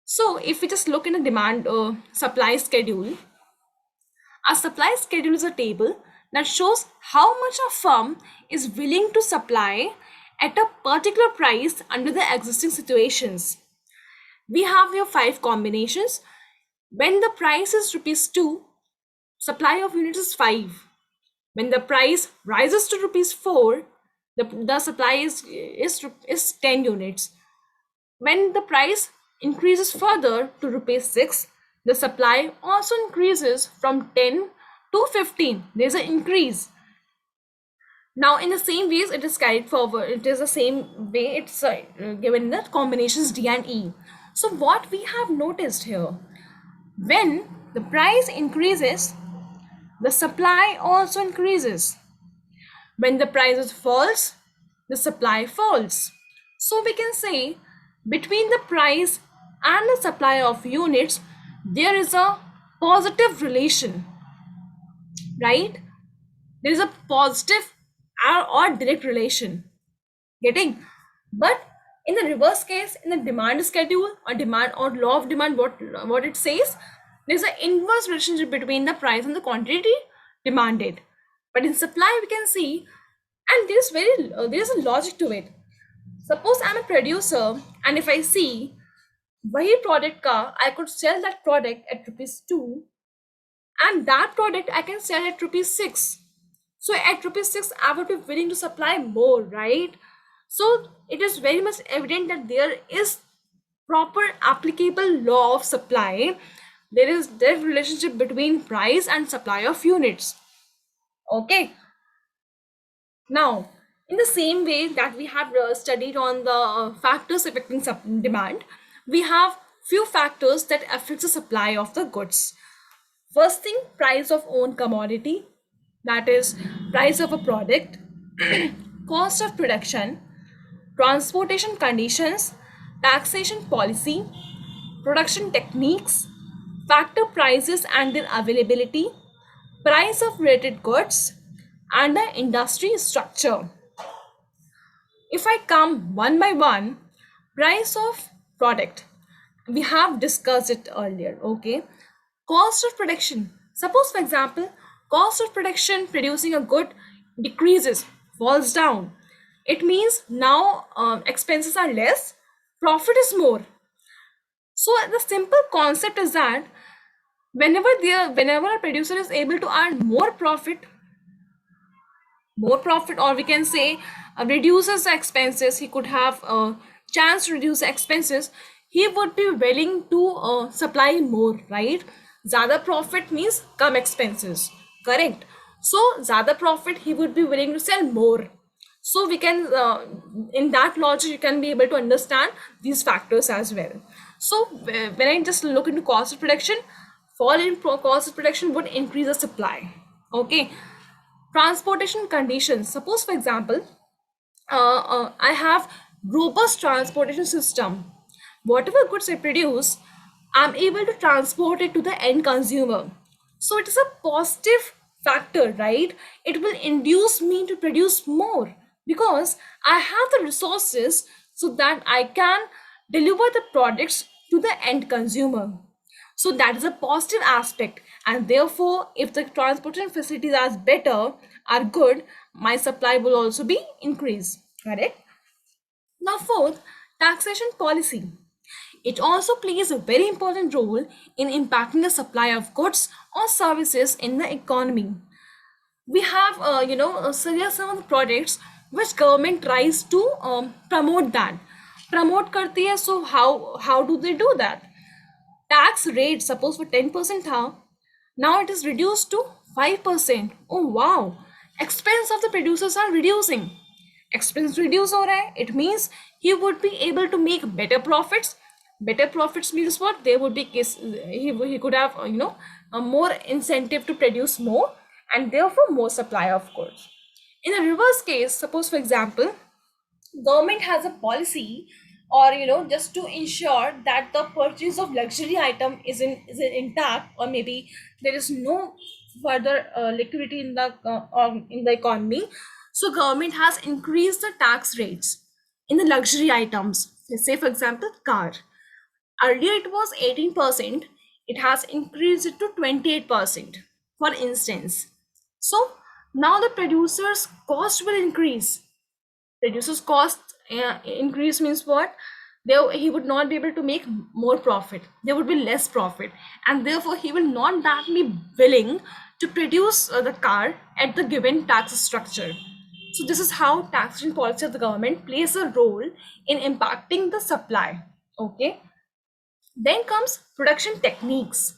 So if we just look in a demand supply schedule, a supply schedule is a table that shows how much a firm is willing to supply at a particular price under the existing situations. We have here 5 combinations. When the price is rupees 2, supply of units is 5. When the price rises to rupees 4, the supply is 10 units. When the price increases further to rupees 6, the supply also increases from 10 to 15. There's an increase. Now, in the same ways, it is carried forward. It is the same way it's given in the combinations D and E. So, what we have noticed here, when the price increases, the supply also increases. When the prices falls, the supply falls. So, we can say between the price and the supply of units, there is a positive relation, right? There is a positive or direct relation. Getting? But in the reverse case, in the demand schedule or demand or law of demand, what it says, there's an inverse relationship between the price and the quantity demanded. But in supply, we can see, and there's a logic to it. Suppose I'm a producer, and if I see wahi product ka, I could sell that product at rupees 2, and that product I can sell at rupees 6. So at rupees 6, I would be willing to supply more, right? So it is very much evident that there is proper applicable law of supply. There is direct relationship between price and supply of units. Okay. Now, in the same way that we have studied on the factors affecting demand, we have few factors that affect the supply of the goods. First thing, price of own commodity, that is price of a product, cost of production, transportation conditions, taxation policy, production techniques, factor prices and their availability, price of related goods, and the industry structure. If I come one by one, price of product, we have discussed it earlier. Okay, cost of production. Suppose, for example, cost of production producing a good decreases, falls down. It means now expenses are less, profit is more. So the simple concept is that whenever a producer is able to earn more profit, or we can say reduces the expenses, he could have a chance to reduce the expenses, he would be willing to supply more, right? Zyada profit means come expenses, correct? So zyada profit, he would be willing to sell more. So we can in that logic you can be able to understand these factors as well. So when I just look into cost of production, fall in cost of production would increase the supply. Okay. Transportation conditions. Suppose, for example, I have robust transportation system. Whatever goods I produce, I'm able to transport it to the end consumer. So it is a positive factor, right? It will induce me to produce more because I have the resources so that I can deliver the products to the end consumer. So that is a positive aspect, and therefore if the transportation facilities are better, are good, my supply will also be increased, correct? Now fourth, taxation policy. It also plays a very important role in impacting the supply of goods or services in the economy. We have so there are some of the projects which government tries to promote that, promote करती है. So how do they do that? Tax rate suppose for 10% था, now it is reduced to 5%. Oh wow, expense of the producers are reducing. Expense reduce हो रहा है, it means he would be able to make better profits. Better profits means what? There would be case, he could have a more incentive to produce more, and therefore more supply of goods. In a reverse case, suppose for example government has a policy, or just to ensure that the purchase of luxury item is in intact, or maybe there is no further liquidity in the economy. So government has increased the tax rates in the luxury items. Say for example car, earlier it was 18%, it has increased it to 28%, for instance. So now the producer's cost will increase. Reduces cost increase means what? There he would not be able to make more profit, there would be less profit, and therefore he will not that be willing to produce the car at the given tax structure. So this is how taxation policy of the government plays a role in impacting the supply. Okay, then comes production techniques.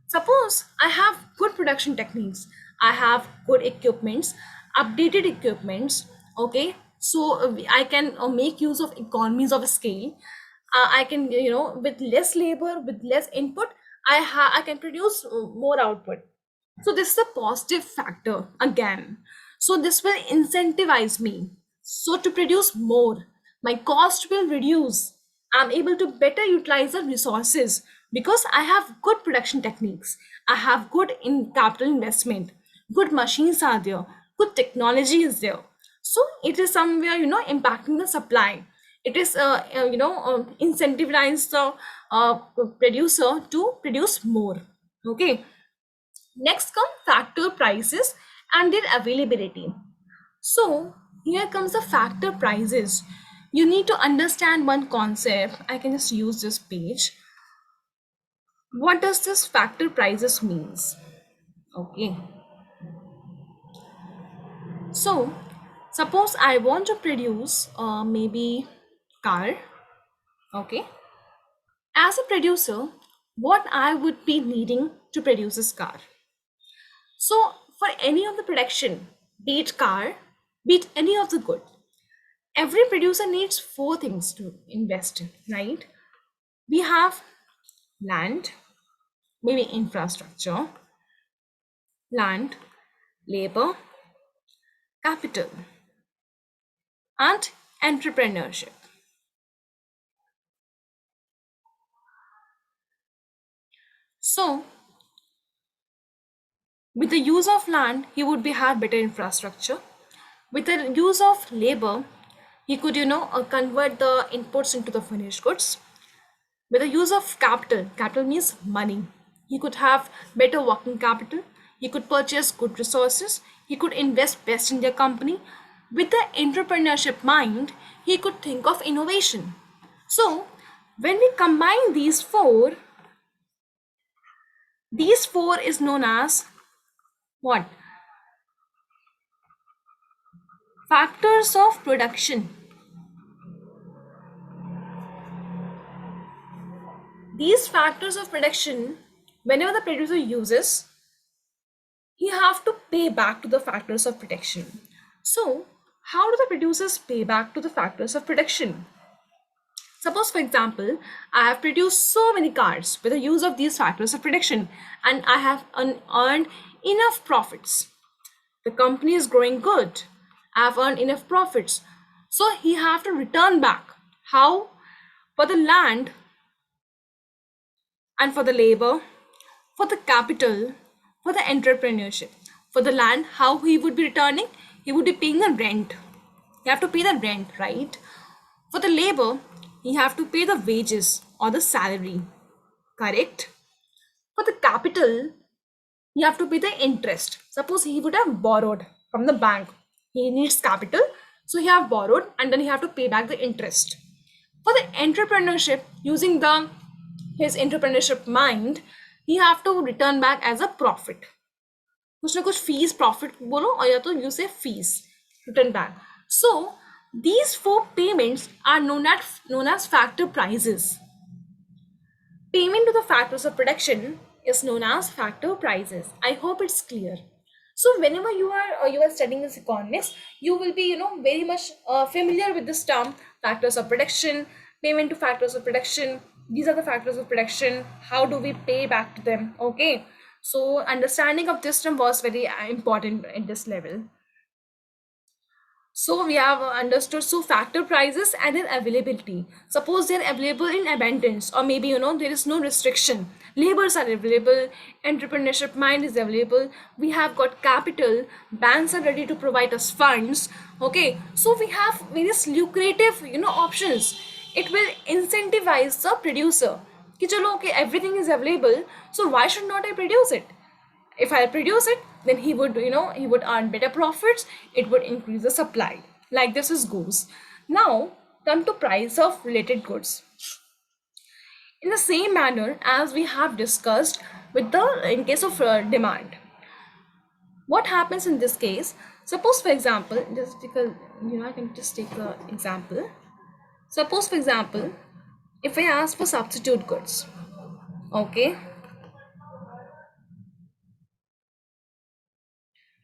Suppose I have good production techniques, I have good equipments, updated equipments, okay? So I can make use of economies of scale. I can, with less labor, with less input, I can produce more output. So this is a positive factor again. So this will incentivize me. So to produce more, my cost will reduce. I'm able to better utilize the resources because I have good production techniques. I have good in capital investment. Good machines are there. Good technology is there. So it is somewhere impacting the supply. It is incentivize the producer to produce more. Okay. Next come factor prices and their availability. So here comes the factor prices. You need to understand one concept. I can just use this page. What does this factor prices means? Okay. So suppose I want to produce maybe car. Okay. As a producer, what I would be needing to produce this car. So for any of the production, be it car, be it any of the good, every producer needs four things to invest in, right? We have land, maybe infrastructure, land, labor, capital, and entrepreneurship. So with the use of land, he would be have better infrastructure. With the use of labor, he could convert the inputs into the finished goods. With the use of capital, capital means money, he could have better working capital, he could purchase good resources, he could invest best in their company. With the entrepreneurship mind, he could think of innovation. So when we combine these four is known as what? Factors of production. These factors of production, whenever the producer uses, he have to pay back to the factors of production. So how do the producers pay back to the factors of production? Suppose for example I have produced so many cars with the use of these factors of production, and I have earned enough profits. The company is growing good, I have earned enough profits, so he have to return back. How? For the land, and for the labor, for the capital, for the entrepreneurship. For the land, how he would be returning? He would be paying the rent. You have to pay the rent, right? For the labor, you have to pay the wages or the salary, correct? For the capital, you have to pay the interest. Suppose he would have borrowed from the bank. He needs capital, so he have borrowed and then he have to pay back the interest. For the entrepreneurship, using the his entrepreneurship mind, he have to return back as a profit. कुछ ना कुछ fees profit बोलो और या तो you say fees return back. So these four payments are known as factor prices. Payment to the factors of production is known as factor prices. I hope it's clear. So whenever you are studying this economics, you will be very much familiar with this term, factors of production, payment to factors of production. These are the factors of production. How do we pay back to them? Okay, so understanding of this term was very important at this level. So we have understood, so factor prices and their availability. Suppose they're available in abundance, or maybe there is no restriction. Labors are available, entrepreneurship mind is available, we have got capital, banks are ready to provide us funds. Okay, so we have various lucrative options. It will incentivize the producer कि चलो okay, everything is available, so why should not I produce it? If I produce it, then he would earn better profits. It would increase the supply. Like this is goes. Now come to price of related goods. In the same manner as we have discussed with the in case of demand. What happens in this case? Suppose for example, just take a I can just take the example. Suppose for example, if I ask for substitute goods, okay.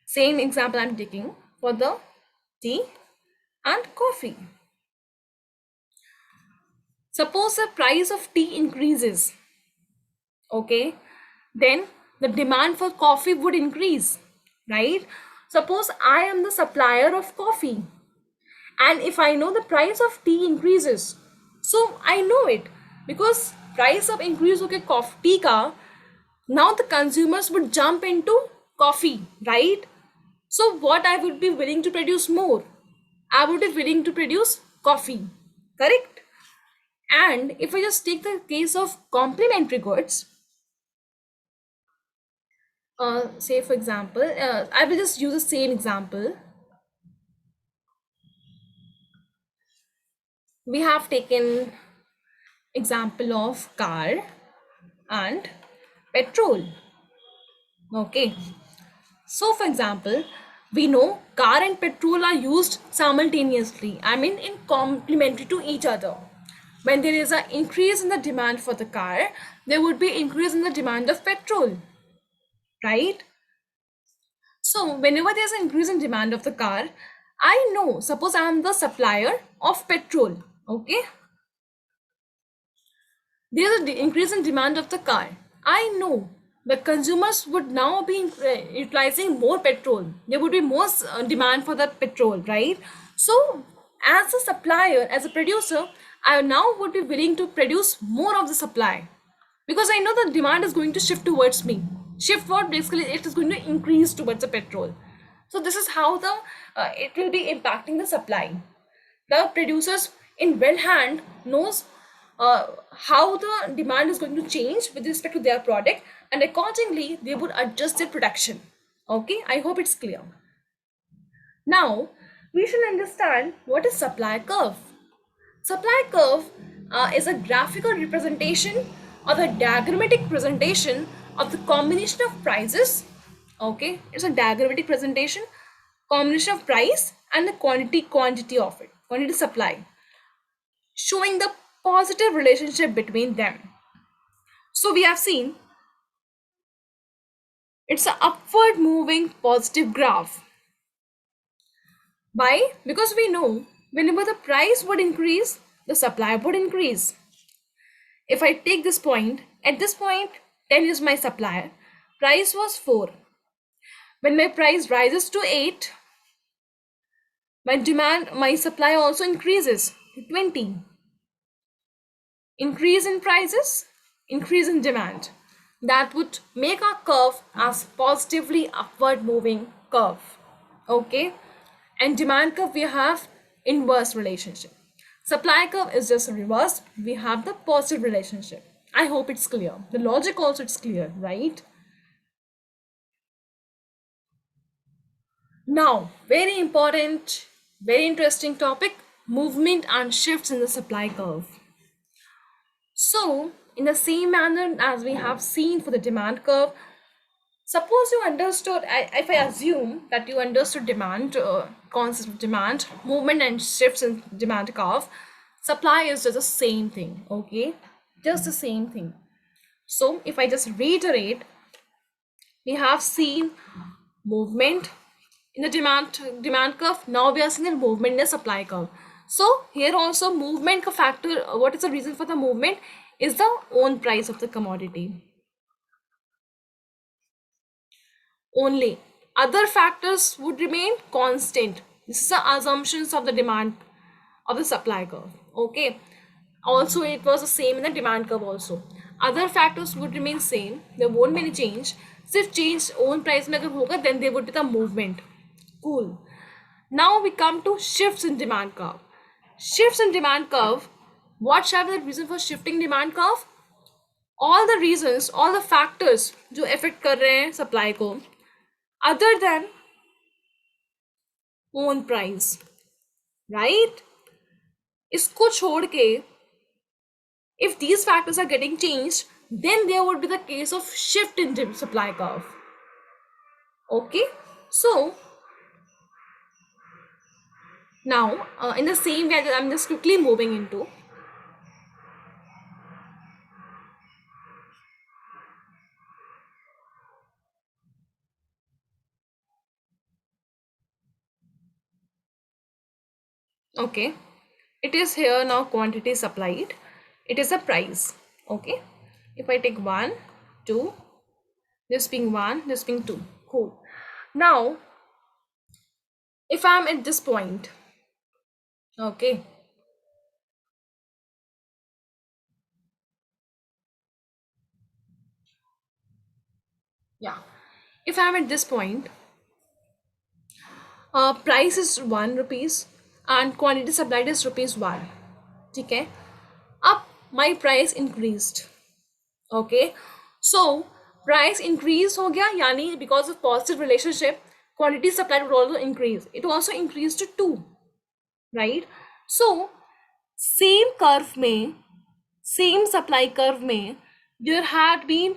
Same example I'm taking for the tea and coffee. Suppose the price of tea increases, okay, then the demand for coffee would increase, right? Suppose I am the supplier of coffee, and if I know the price of tea increases, so I know it because price of increase okay coffee tea ka, now the consumers would jump into coffee, right? So what I would be willing to produce more? I would be willing to produce coffee, correct? And if I just take the case of complementary goods, say for example, I will just use the same example. We have taken example of car and petrol. Okay. So for example, we know car and petrol are used simultaneously, I mean in complementary to each other. When there is an increase in the demand for the car, there would be increase in the demand of petrol, right? So whenever there's an increase in demand of the car, I know, suppose I am the supplier of petrol, okay? There's an increase in demand of the car. I know the consumers would now be utilizing more petrol. There would be more demand for the petrol, right? So as a supplier, as a producer, I now would be willing to produce more of the supply because I know the demand is going to shift towards me. Shift what? Basically it is going to increase towards the petrol. So this is how the it will be impacting the supply. The producers in well hand knows how the demand is going to change with respect to their product, and accordingly they would adjust their production. Okay, I hope it's clear. Now we should understand what is supply curve. Supply curve is a graphical representation or the diagrammatic presentation of the combination of prices. Okay, it's a diagrammatic presentation, combination of price and the quantity of it, quantity supply, showing the positive relationship between them. So we have seen it's an upward moving positive graph. Why? Because we know whenever the price would increase, the supply would increase. If I take this point, at this point 10 is my supplier, price was 4. When my price rises to 8, my supply also increases to 20. Increase in prices, increase in demand. that would make our curve as positively upward moving curve. Okay, and demand curve we have inverse relationship. Supply curve is just reverse, we have the positive relationship. I hope it's clear. The logic also it's clear, right? Now, very important, very interesting topic, movement and shifts in the supply curve. So, in the same manner as we have seen for the demand curve, suppose you understood, if I assume that you understood demand, concept of demand, movement and shifts in demand curve, supply is just the same thing, okay? Just the same thing. So, if I just reiterate, we have seen movement in the demand curve. Now we are seeing the movement in the supply curve. So here also movement ka factor, what is the reason for the movement is the own price of the commodity only. Other factors would remain constant. This is the assumptions of the demand of the supply curve. Okay, also it was the same in the demand curve also. Other factors would remain same, there won't be any change. सिर्फ change own price में अगर होगा then there would be the movement. Cool. Now we come to shifts in demand curve. Shifts in demand curve, what shall be the reason for shifting demand curve? All the reasons, all the factors जो affect कर रहे हैं supply को, other than own price, right? इसको छोड़ के, if these factors are getting changed, then there would be the case of shift in supply curve. Okay, so now in the same way that I'm just quickly moving into, okay, it is here now quantity supplied, it is a price. Okay, if I take 1 2, this being 1, this being 2, cool. Now if I'm at this point, okay, yeah, if I'm at this point, price is 1 rupees and quantity supplied is rupees 1. Okay, up my price increased. Okay, so price increase हो गया, यानी because of positive relationship quantity supplied would also increase, it also increased to 2, right? So same curve में, same supply curve में there had been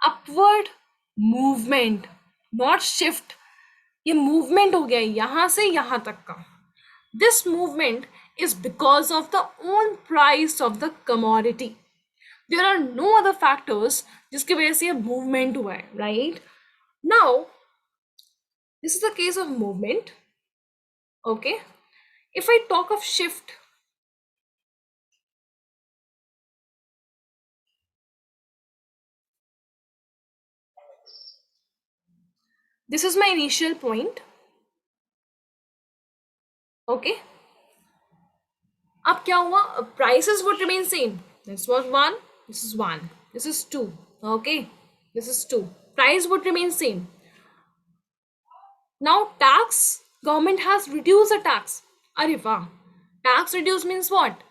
upward movement, not shift. ये movement हो गया यहाँ से यहाँ तक का. This movement is because of the own price of the commodity. There are no other factors जिसकी वजह से ये movement हुआ है, right? Now, this is the case of movement. Okay, if I talk of shift, this is my initial point. Okay, अब क्या हुआ? Prices would remain same. This was 1, this is 1, this is 2. Okay, this is 2. Price would remain same. Now tax, government has reduced the tax. अरे वाह, tax reduce means what?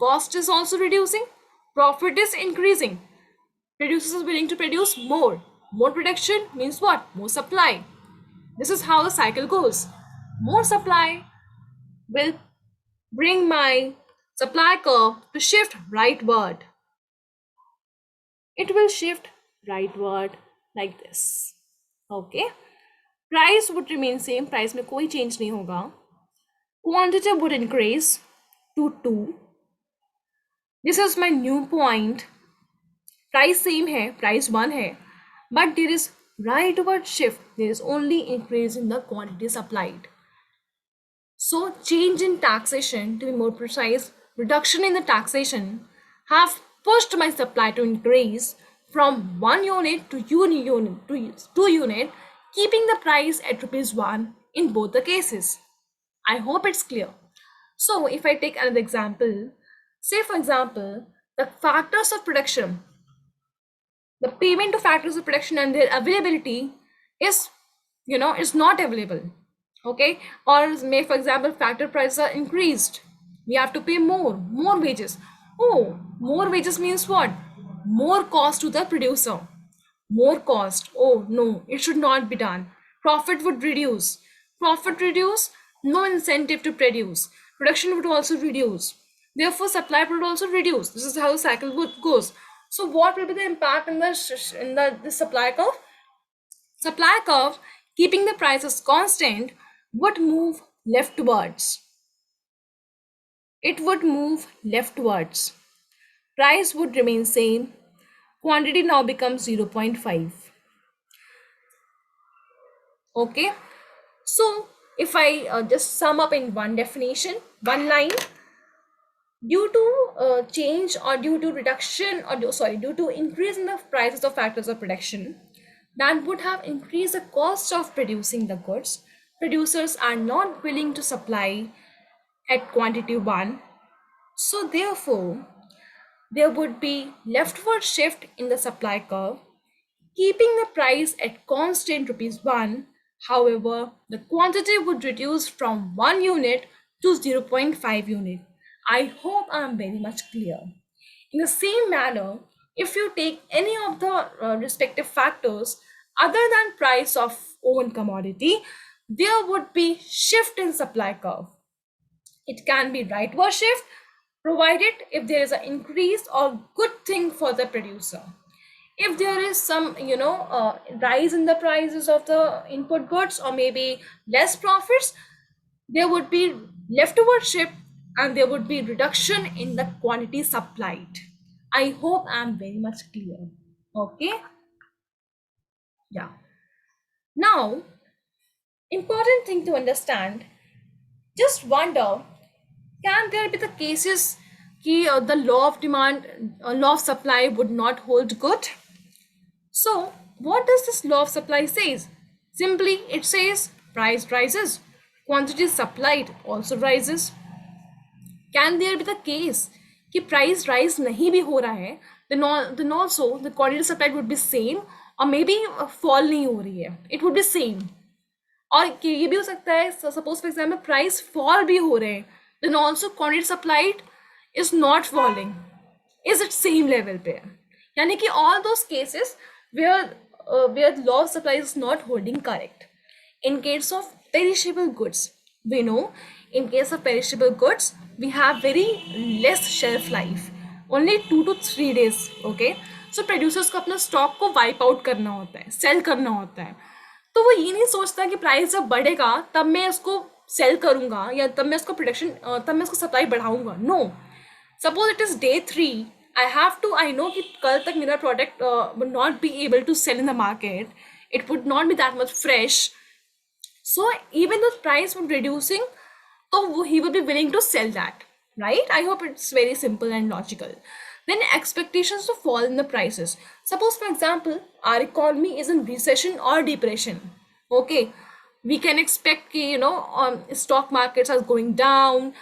Cost is also reducing, profit is increasing. Producers are willing to produce more. More production means what? More supply. This is how the cycle goes. More supply will bring my supply curve to shift rightward. It will shift rightward like this. Okay. Price would remain same. Price में कोई change नहीं होगा. Quantity would increase to 2. This is my new point. Price same है, price 1 है, but there is rightward shift. There is only increase in the quantity supplied. So change in taxation, to be more precise, reduction in the taxation have pushed my supply to increase from 1 unit to 2 unit, keeping the price at rupees 1 in both the cases. I hope it's clear. So if I take another example, say for example, the factors of production. The payment to factories of production and their availability is, is not available. Okay, or may, for example, factor prices are increased, we have to pay more wages. Oh, more wages means what? More cost to the producer, more cost. Oh no, it should not be done. Profit would reduce. Profit reduce, no incentive to produce. Production would also reduce. Therefore, supply would also reduce. This is how the cycle goes. So, what will be the impact in the supply curve? Supply curve, keeping the prices constant, would move leftwards. It would move leftwards. Price would remain same. Quantity now becomes 0.5. Okay. So, if I just sum up in one definition, one line, due to change or due to reduction or due to increase in the prices of factors of production, that would have increased the cost of producing the goods. Producers are not willing to supply at quantity one. So, therefore, there would be leftward shift in the supply curve, keeping the price at constant rupees 1. However, the quantity would reduce from 1 unit to 0.5 unit. I hope I am very much clear. In the same manner, if you take any of the respective factors other than price of own commodity, there would be shift in supply curve. It can be rightward shift, provided if there is an increase or good thing for the producer. If there is some rise in the prices of the input goods or maybe less profits, there would be leftover shift and there would be reduction in the quantity supplied. I hope I'm very much clear. Okay. Yeah. Now, important thing to understand, just wonder, can there be the cases the law of demand, law of supply would not hold good? So, what does this law of supply says? Simply, it says price rises, quantity supplied also rises. Can there be the case कि price rise नहीं भी हो रहा है, then also the quantity supplied would be same or maybe fall नहीं हो रही है, it would be same. और ये भी हो सकता है, suppose for example price fall भी हो रहे हैं, then also quantity supplied is not falling, is it same level पे? यानी कि all those cases where the law of supply is not holding correct. In case of perishable goods, we know in case of perishable goods we have very less shelf life, only 2 to 3 days. Okay, so producers को अपना stock को wipe out करना होता है, cell करना होता है. तो वो ये नहीं सोचता कि प्राइस जब बढ़ेगा तब मैं उसको सेल करूंगा या तब मैं उसको प्रोडक्शन तब मैं उसको सप्लाई बढ़ाऊंगा. No, suppose it is day 3, I know कि कल तक मेरा product would not be able to sell in the market, it would not be that much fresh. So even though price would reducing, so he will be willing to sell that, right? I hope it's very simple and logical. Then expectations to fall in the prices. Suppose for example, our economy is in recession or depression. Okay, we can expect stock markets are going down,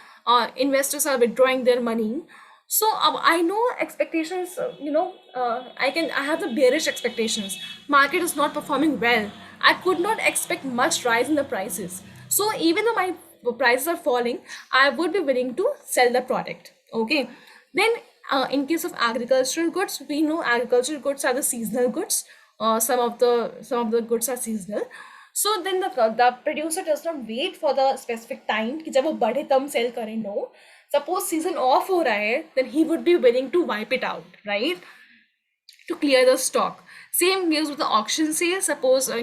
investors are withdrawing their money. So I know expectations, I have the bearish expectations. Market is not performing well. I could not expect much rise in the prices. So even though my prices are falling, I would be willing to sell the product. Okay. Then in case of agricultural goods, we know agricultural goods are the seasonal goods. Some of the goods are seasonal. So then the producer does not wait for the specific time कि जब वो बढ़े तब sell करें. No. Suppose season off हो रहा है, then he would be willing to wipe it out, right? To clear the stock. Same goes with the auction sale. Suppose I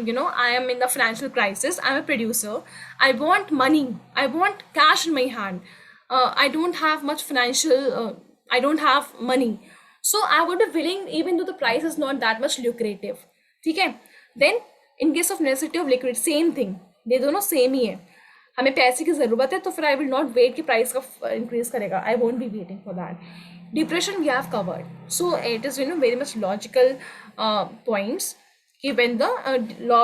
am in the financial crisis, I'm a producer, I want money, I want cash in my hand, I don't have much financial, I don't have money, so I would be willing even though the price is not that much lucrative. Okay. Then in case of necessity of liquid, same thing, ये दोनों same ही है. हमें पैसे की ज़रूरत है तो फिर आई विल नॉट वेट कि प्राइस का इंक्रीज करेगा, I won't be waiting for that. Depression we have covered, so it is very much logical points when the law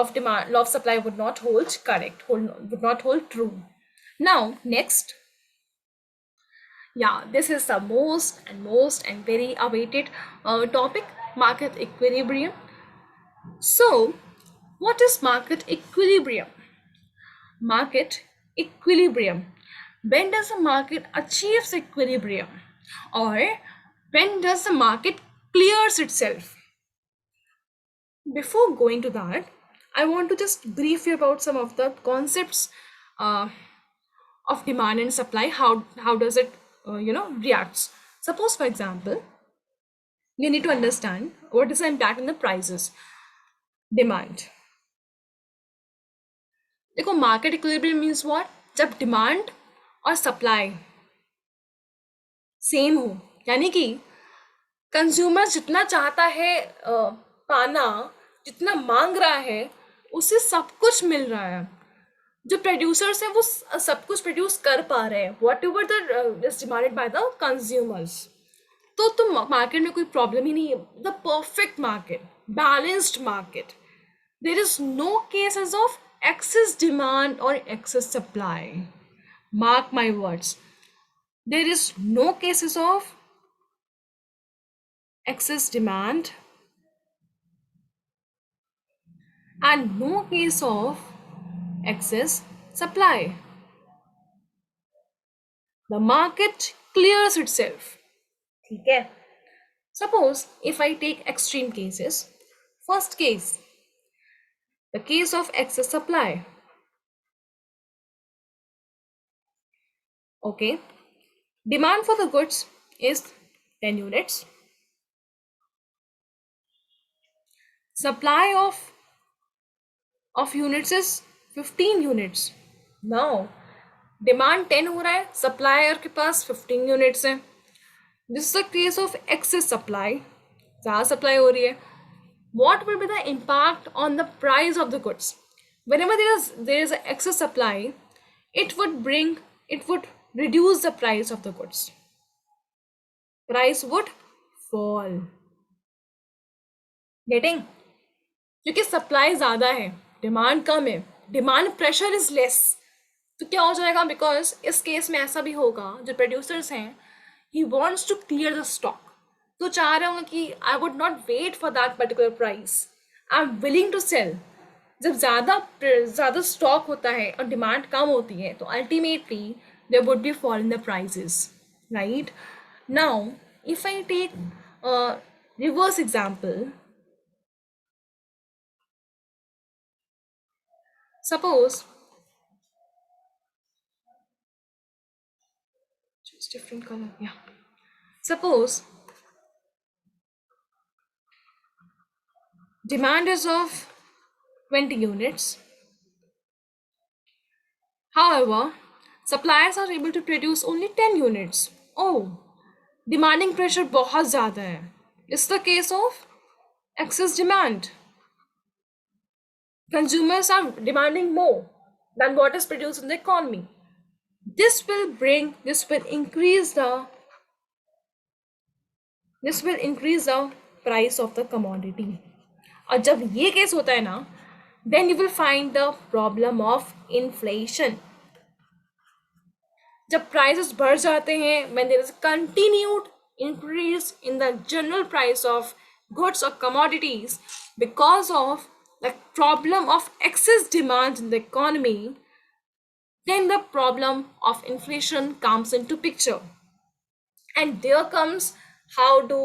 of supply would not hold correct, would not hold true. Now next, yeah, this is the most and very awaited topic, market equilibrium. So, what is market equilibrium? Market equilibrium. When does the market achieves equilibrium? Or when does the market clears itself? Before going to that, I want to just brief you about some of the concepts uh, of demand and supply. How does it reacts? Suppose, for example, you need to understand what is the impact on the prices. Demand. देखो market equilibrium means what, जब demand और supply same हो, यानी कि consumer जितना चाहता है पाना, जितना मांग रहा है, उसे सब कुछ मिल रहा है. जो प्रोड्यूसर्स हैं वो सब कुछ प्रोड्यूस कर पा रहे हैं, whatever the is demanded by the consumers. तो मार्केट में कोई प्रॉब्लम ही नहीं है. The perfect market, balanced market. There is no cases of excess demand or excess supply. Mark my words. There is no cases of excess demand and no case of excess supply. The market clears itself. ठीक है? Suppose if I take extreme cases. First case, the case of excess supply. Okay, demand for the goods is 10 units. Supply of units is 15 units. Now demand 10 हो रहा है, supplier के पास 15 units है. This is the case of excess supply. ज़्यादा supply हो रही है. What will be the impact on the price of the goods? Whenever there is an excess supply, it would reduce the price of the goods. Price would fall. Getting? क्योंकि supply ज़्यादा है, demand कम है, demand pressure is less. तो क्या हो जाएगा? Because इस case में ऐसा भी होगा, जो प्रोड्यूसर्स हैं, he wants to clear the stock. तो चाह रहे होंगे कि I would not wait for that particular price, I am willing to sell. जब ज़्यादा स्टॉक होता है और डिमांड कम होती है, तो ultimately there would be fall in the prices. Right now if I take reverse example. Suppose just different color. Yeah. Suppose demand is of 20 units. However, suppliers are able to produce only 10 units. Oh, demanding pressure बहुत ज़्यादा है. It's the case of excess demand. Consumers are demanding more than what is produced in the economy. This will increase the price of the commodity. और जब ये case होता है ना, then you will find the problem of inflation. जब prices बढ़ जाते हैं, when there is a continued increase in the general price of goods or commodities because of the problem of excess demand in the economy, then the problem of inflation comes into picture. And there comes how do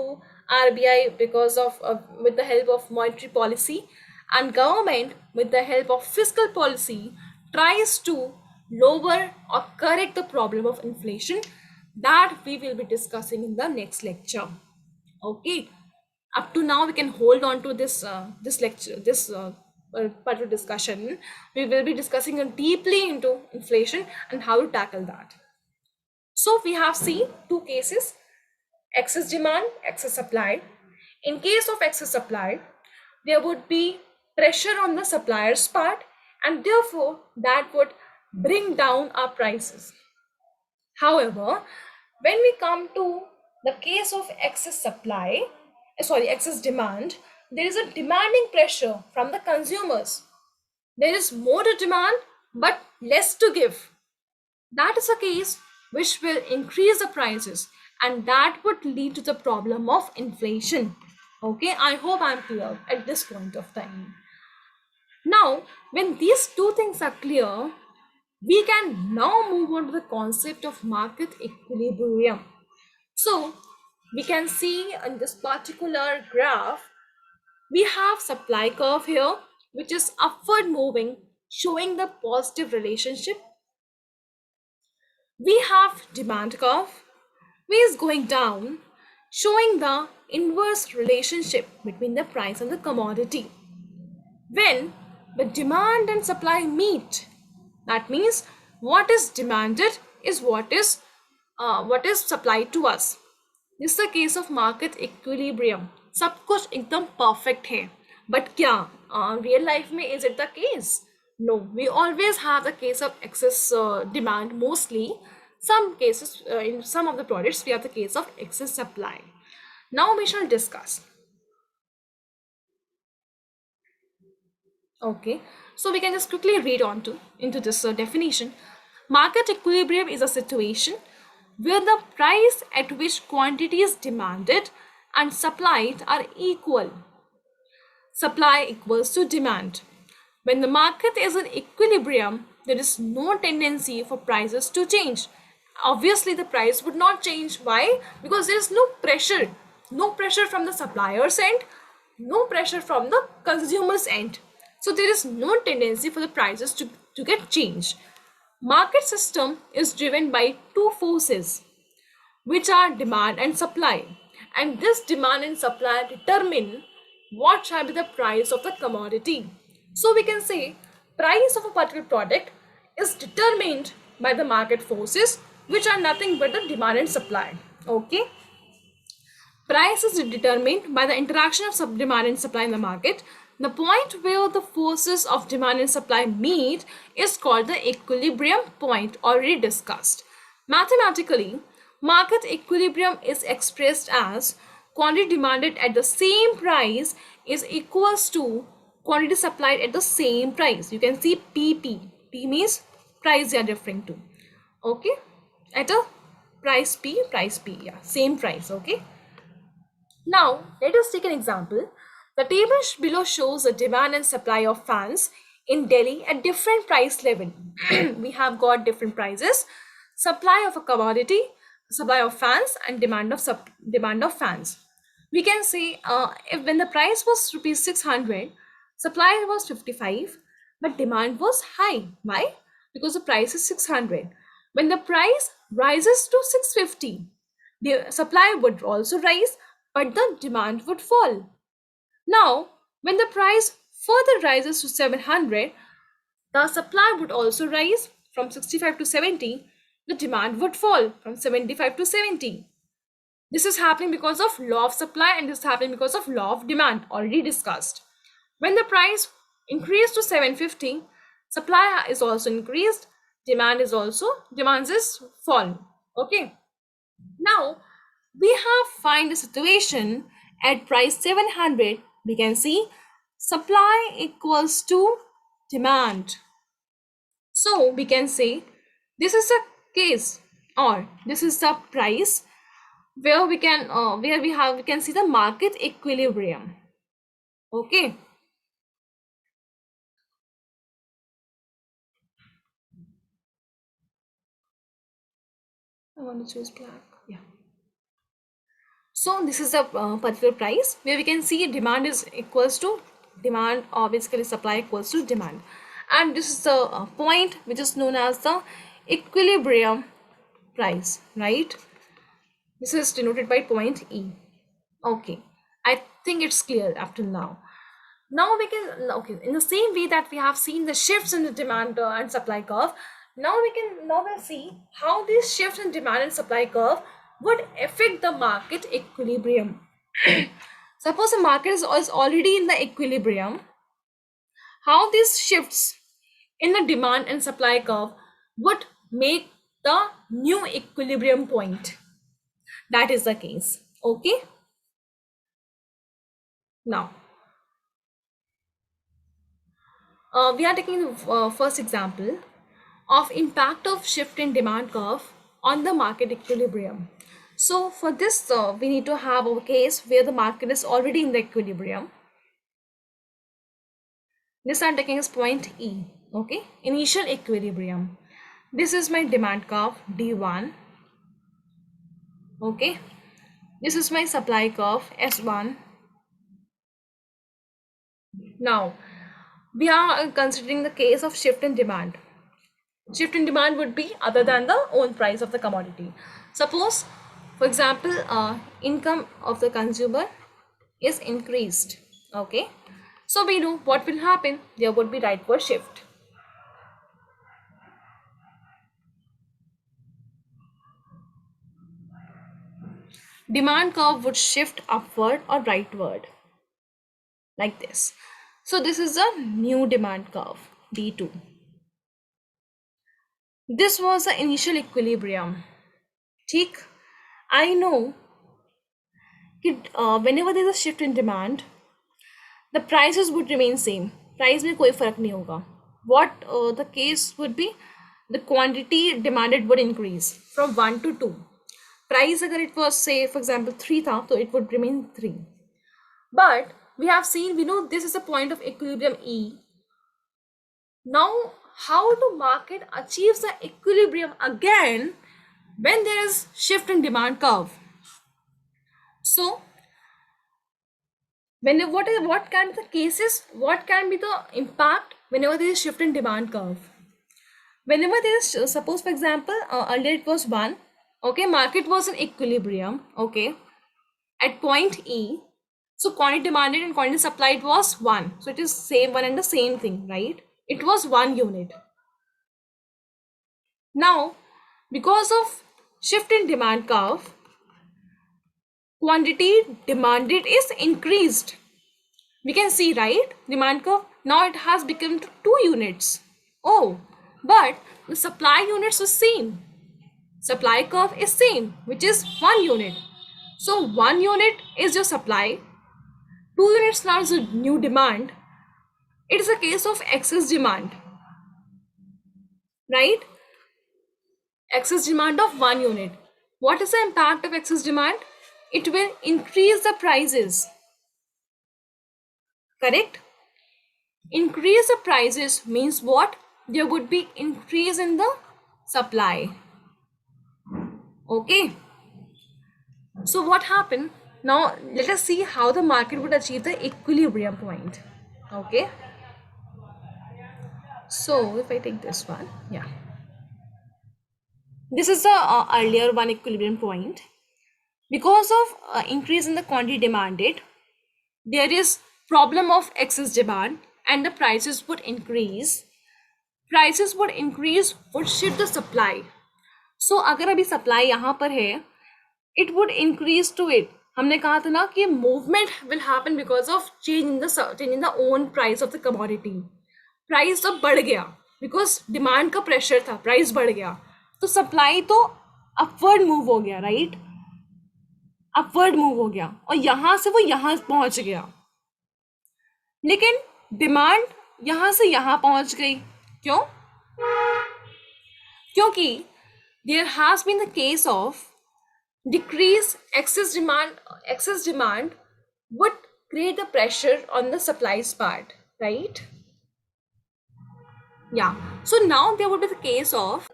RBI, because of with the help of monetary policy, and government with the help of fiscal policy, tries to lower or correct the problem of inflation, that we will be discussing in the next lecture. Okay, up to now we can hold on to this particular discussion. We will be discussing deeply into inflation and how to tackle that. So we have seen two cases: excess demand, excess supply. In case of excess supply, there would be pressure on the supplier's part, and therefore that would bring down our prices. However, when we come to the case of excess demand, there is a demanding pressure from the consumers. There is more to demand but less to give. That is a case which will increase the prices, and that would lead to the problem of inflation. Okay, I hope I'm clear at this point of time. Now, when these two things are clear, we can now move on to the concept of market equilibrium. So, we can see in this particular graph, we have supply curve here, which is upward moving, showing the positive relationship. We have demand curve, which is going down, showing the inverse relationship between the price and the commodity. When the demand and supply meet, that means what is demanded is what is supplied to us. This is the case of market equilibrium. सब कुछ एकदम perfect है, but क्या real life में is it the case? No, we always have the case of excess demand. Mostly some cases, in some of the products we have the case of excess supply. Now we shall discuss. Okay, so we can just quickly read on to into this definition. Market equilibrium is a situation where the price at which quantities demanded and supplied are equal. Supply equals to demand. When the market is in equilibrium, there is no tendency for prices to change. Obviously, the price would not change. Why? Because there is no pressure. No pressure from the supplier's end, no pressure from the consumer's end. So there is no tendency for the prices to get changed. Market system is driven by two forces, which are demand and supply. And this demand and supply determine what shall be the price of the commodity. So we can say price of a particular product is determined by the market forces, which are nothing but the demand and supply. Okay. Price is determined by the interaction of demand and supply in the market. The point where the forces of demand and supply meet is called the equilibrium point, already discussed. Mathematically, market equilibrium is expressed as quantity demanded at the same price is equals to quantity supplied at the same price. You can see PP. P means price you are referring to. Okay? At a price P, yeah, same price. Okay? Now, let us take an example. The table below shows the demand and supply of fans in Delhi at different price level. We have got different prices: supply of a commodity, supply of fans, and demand of fans. We can say if when the price was rupees 600, supply was 55, but demand was high. Why? Because the price is 600. When the price rises to 650, the supply would also rise, but the demand would fall. Now, when the price further rises to 700, the supply would also rise from 65 to 70. The demand would fall from 75 to 70. This is happening because of law of supply, and this is happening because of law of demand, already discussed. When the price increased to 750, supply is also increased, demand is fallen. Okay. Now, we have find a situation at price 700. We can see supply equals to demand. So we can say this is a case, or this is the price where we can see the market equilibrium. Okay. I want to choose black. Yeah. So this is a particular price where we can see demand is equals to demand, or basically supply equals to demand. And this is the point which is known as the equilibrium price, right? This is denoted by point E. Okay, I think it's clear up to now. Now we can, okay, in the same way that we have seen the shifts in the demand and supply curve, now we'll see how these shifts in demand and supply curve would affect the market equilibrium. Suppose the market is already in the equilibrium, how these shifts in the demand and supply curve would make the new equilibrium point. That is the case. Okay. Now, we are taking the first example of impact of shift in demand curve on the market equilibrium. So for this, we need to have a case where the market is already in the equilibrium. This I'm taking as point E, okay? Initial equilibrium. This is my demand curve, D1, okay? This is my supply curve, S1. Now, we are considering the case of shift in demand. Shift in demand would be other than the own price of the commodity. Suppose, for example, income of the consumer is increased, okay? So we know what will happen. There would be rightward shift. Demand curve would shift upward or rightward like this. So this is a new demand curve, D2. This was the initial equilibrium. ठीक? I know that whenever there is a shift in demand, the prices would remain same. Price में कोई फर्क नहीं होगा. What the case would be? The quantity demanded would increase from 1 to 2. Price अगर it was say for example 3 था, तो it would remain 3. But we have seen, we know this is a point of equilibrium E. Now, how do market achieves the equilibrium again when there is shift in demand curve? So, what can be the cases? What can be the impact whenever there is shift in demand curve? Whenever there is, suppose for example, earlier it was 1, okay, market was in equilibrium, okay, at point E. So quantity demanded and quantity supplied was 1. So it is same one and the same thing, right? It was 1 unit. Now, because of shift in demand curve, quantity demanded is increased. We can see, right? Demand curve, now it has become to 2 units. Oh, but the supply units is same. Supply curve is same, which is 1 unit. So 1 unit is your supply. 2 units now is a new demand. It is a case of excess demand, right? Excess demand of 1 unit. What is the impact of excess demand? It will increase the prices. Correct? Increase the prices means what? There would be increase in the supply. Okay. So what happened? Now let us see how the market would achieve the equilibrium point. Okay. So if I take this one, yeah. This is the earlier one equilibrium point. Because of increase in the quantity demanded, there is problem of excess demand and the prices would increase. Prices would increase would shift the supply. So अगर अभी supply यहाँ पर है, it would increase to it. हमने कहा था ना कि movement will happen because of change in the own price of the commodity. Price तो बढ़ गया because demand का pressure था, price बढ़ गया, तो supply तो upward move हो गया, right? अपवर्ड मूव हो गया और यहां से वो यहां पहुंच गया, लेकिन डिमांड यहां से यहां पहुंच गई. क्यों? क्योंकि there has been the case of decrease excess demand would create the pressure on the supplies part, right? Yeah, so now there would be the case of,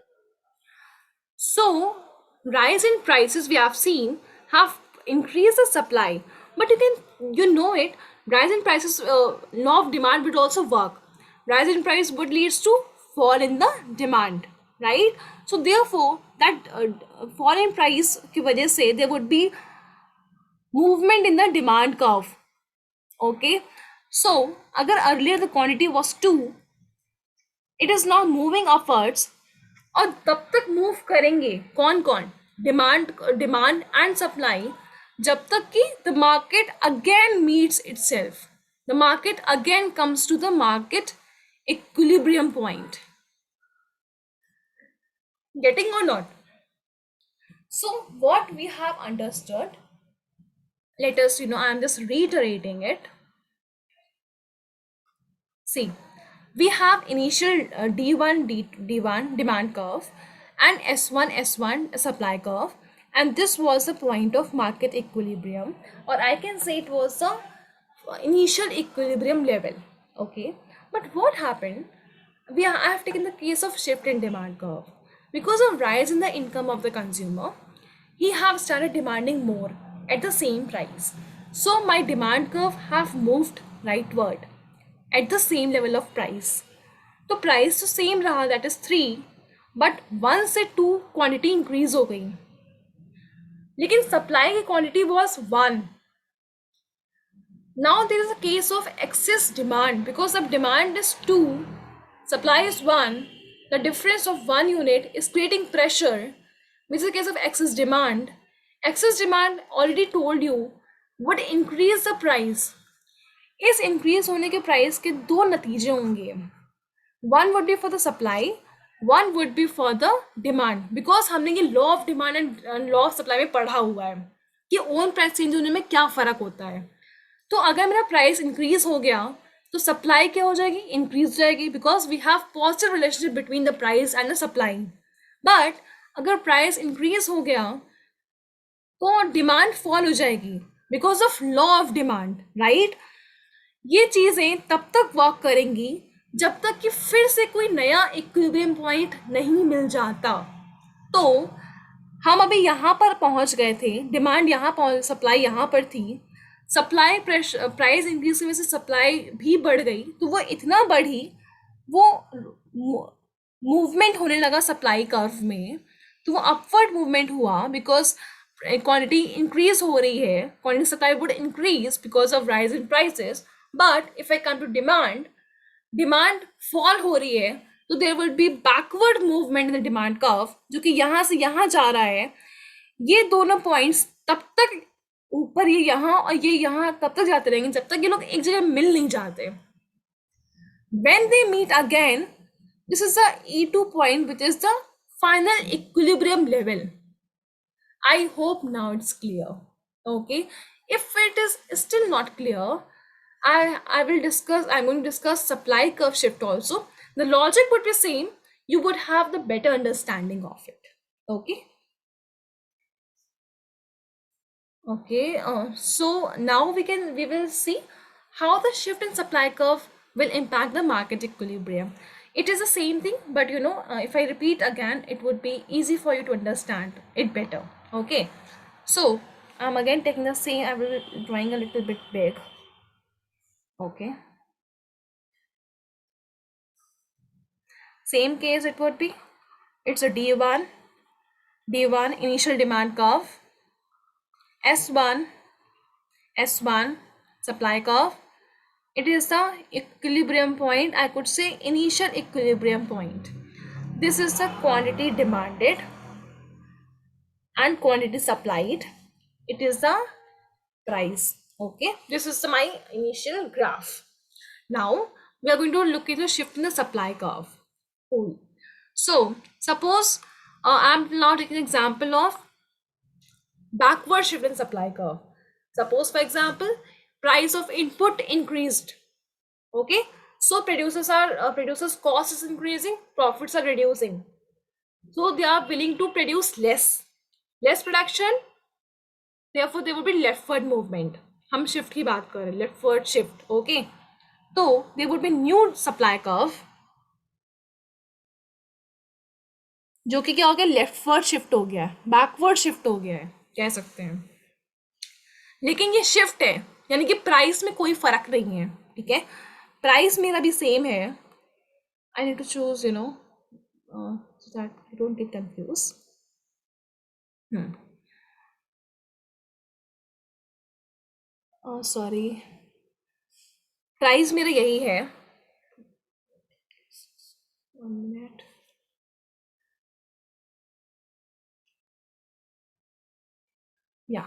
so rise in prices we have seen have increased the supply, but you know it, rise in prices, law of demand would also work. Rise in price would leads to fall in the demand, right? So therefore that fall in price की वजह से there would be movement in the demand curve. Okay, so अगर earlier the quantity was 2, it is now moving upwards. और तब तक move करेंगे कौन कौन? डिमांड एंड सप्लाई, जब तक कि the market again meets itself, the market again comes to the market equilibrium point. Getting or not? So what we have understood, let us, I am just reiterating it. See, we have initial D1 D1 demand curve and S1 supply curve, and this was the point of market equilibrium, or I can say it was the initial equilibrium level. Okay, but what happened? I have taken the case of shift in demand curve. Because of rise in the income of the consumer, he have started demanding more at the same price. So my demand curve have moved rightward at the same level of price. तो price तो same रहा, that is 3, but 1 से 2 quantity increase हो गई, लेकिन supply की quantity was 1. Now there is a case of excess demand because the demand is 2, supply is 1, the difference of 1 unit is creating pressure, which is a case of excess demand. Excess demand already told you would increase the price. इस increase होने के price के दो नतीजे होंगे. One would be for the supply, one would be for the demand, because हमने ये law of demand and law of supply में पढ़ा हुआ है कि ओन प्राइस चेंज होने में क्या फर्क होता है. तो अगर मेरा प्राइस इंक्रीज हो गया तो सप्लाई क्या हो जाएगी, इंक्रीज हो जाएगी, because we have positive relationship between the price and the supply. But अगर प्राइस इंक्रीज हो गया तो डिमांड फॉल हो जाएगी because of law of demand, right. ये चीजें तब तक वर्क करेंगी जब तक कि फिर से कोई नया इक्विलिब्रियम पॉइंट नहीं मिल जाता. तो हम अभी यहाँ पर पहुँच गए थे, डिमांड यहाँ पहुँच, सप्लाई यहाँ पर थी, सप्लाई प्राइस इंक्रीज की वजह से सप्लाई भी बढ़ गई, तो वो इतना बढ़ी, वो मूवमेंट होने लगा सप्लाई कर्व में, तो वो अपवर्ड मूवमेंट हुआ बिकॉज क्वांटिटी इंक्रीज हो रही है, quantity supply would increase because of rise in prices. But if I come to demand, demand fall हो रही है, तो there will be backward movement in the demand curve, जो कि यहाँ से यहाँ जा रहा है. ये दोनों पॉइंट्स तब तक ऊपर, ये यहाँ और ये यहाँ तब तक जाते रहेंगे जब तक ये लोग एक जगह मिल नहीं जाते. When they meet again, this is the E2 point, which is the final equilibrium level. I hope now it's clear. Okay, if it is still not clear, I'm going to discuss supply curve shift also. The logic would be same, you would have the better understanding of it. Okay. Okay, so now we will see how the shift in supply curve will impact the market equilibrium. It is the same thing, but if I repeat again, it would be easy for you to understand it better. Okay, so I'm again taking the same, I will be drawing a little bit big. Okay, same case it would be, it's a D1 initial demand curve, S1 supply curve. It is the equilibrium point, I could say initial equilibrium point. This is the quantity demanded and quantity supplied. It is the price. Okay, this is my initial graph. Now we are going to look at the shift in the supply curve. Cool. So suppose I'm now taking an example of backward shift in supply curve. Suppose for example, price of input increased. Okay, so producers cost is increasing, profits are reducing, so they are willing to produce less production, therefore there will be leftward movement. हम shift की बात कर रहे हैं, leftward shift. Okay, तो there would be new supply curve, जो कि क्या हो गया, leftward shift हो गया है, backward shift हो गया है, कह सकते हैं. लेकिन ये शिफ्ट है, यानी कि प्राइस में कोई फर्क नहीं है. ठीक है, प्राइस मेरा भी सेम है. I need to choose so that I don't get confused. Sorry, price मेरा यही है. 1 minute. या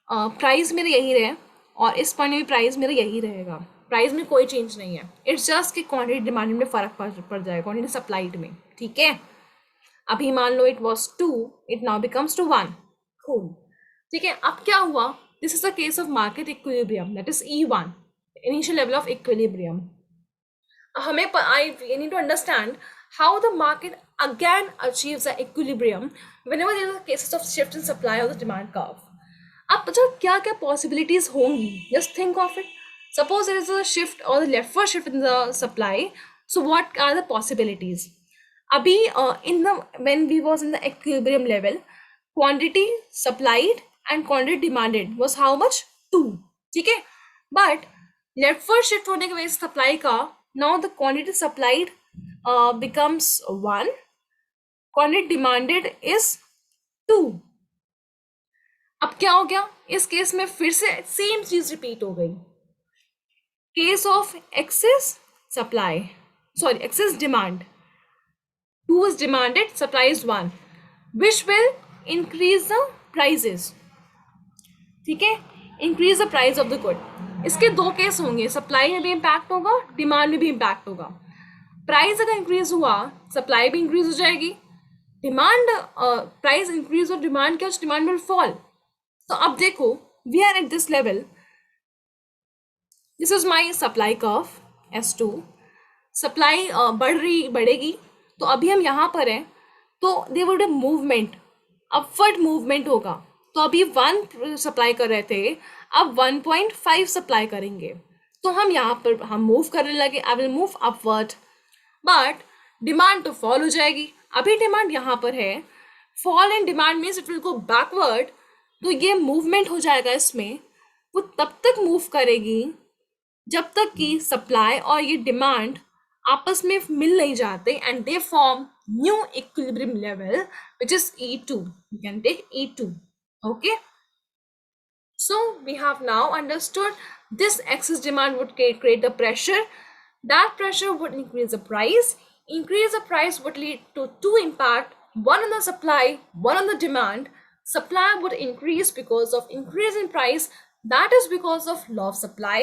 प्राइस मेरा यही रहे, और इस पॉइंट में भी प्राइस मेरा यही रहेगा. प्राइस में कोई चेंज नहीं है, इट्स जस्ट कि क्वांटिटी डिमांड में फर्क पड़ जाएगा, क्वांटिटी सप्लाइड में. ठीक है, अभी मान लो it was 2, it now becomes two 1. खूब. ठीक है, अब क्या हुआ, this is the case of market equilibrium, that is E1 initial level of equilibrium. हमें I need to understand how the market again achieves an equilibrium whenever there are cases of shift in supply of the demand curve. अब अच्छा क्या क्या possibilities होंगी? Just think of it. Suppose there is a shift or the leftward shift in the supply. So what are the possibilities? Abhi in the when we was in the equilibrium level, quantity supplied and quantity demanded was how much? 2. ठीक है? But leftward shift होने की वजह से supply का now the quantity supplied becomes 1, quantity demanded is 2. अब क्या हो गया? इस केस में फिर से सेम चीज रिपीट हो गई. Case of excess supply, sorry, excess demand. 2 is demanded, supply is 1, which will increase the prices. ठीक है, increase the price of the good. इसके दो केस होंगे, सप्लाई में भी इम्पैक्ट होगा, डिमांड में भी इम्पैक्ट होगा. प्राइस अगर इंक्रीज हुआ, सप्लाई भी इंक्रीज हो जाएगी. डिमांड प्राइस इंक्रीज और डिमांड क्या, डिमांड विल फॉल. तो अब देखो, we are at this level. This is my supply curve S2. Supply बढ़ेगी. तो अभी हम यहाँ पर हैं, तो they would movement, upward movement होगा. तो अभी 1 सप्लाई कर रहे थे, अब 1.5 सप्लाई करेंगे. तो हम यहाँ पर हम मूव करने लगे. I will move upward, but demand तो फॉल हो जाएगी. अभी डिमांड यहाँ पर है, fall in demand means it will go backward. तो ये मूवमेंट हो जाएगा इसमें. वो तब तक मूव करेगी जब तक कि सप्लाई और ये डिमांड आपस में मिल नहीं जाते, and they form new equilibrium level which is E2. You can take E2. Okay, so we have now understood this excess demand would create the pressure. That pressure would increase the price. Increase the price would lead to two impact, one on the supply, one on the demand. Supply would increase because of increase in price, that is because of law of supply.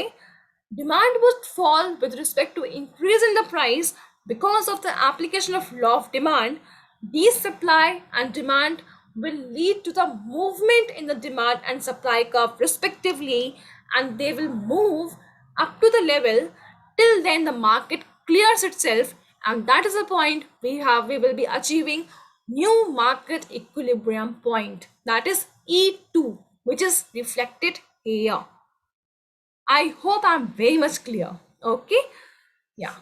Demand would fall with respect to increase in the price because of the application of law of demand. These supply and demand will lead to the movement in the demand and supply curve respectively, and they will move up to the level till then the market clears itself, and that is the point we will be achieving new market equilibrium point, that is E2, which is reflected here. I hope I'm very much clear. Okay, yeah.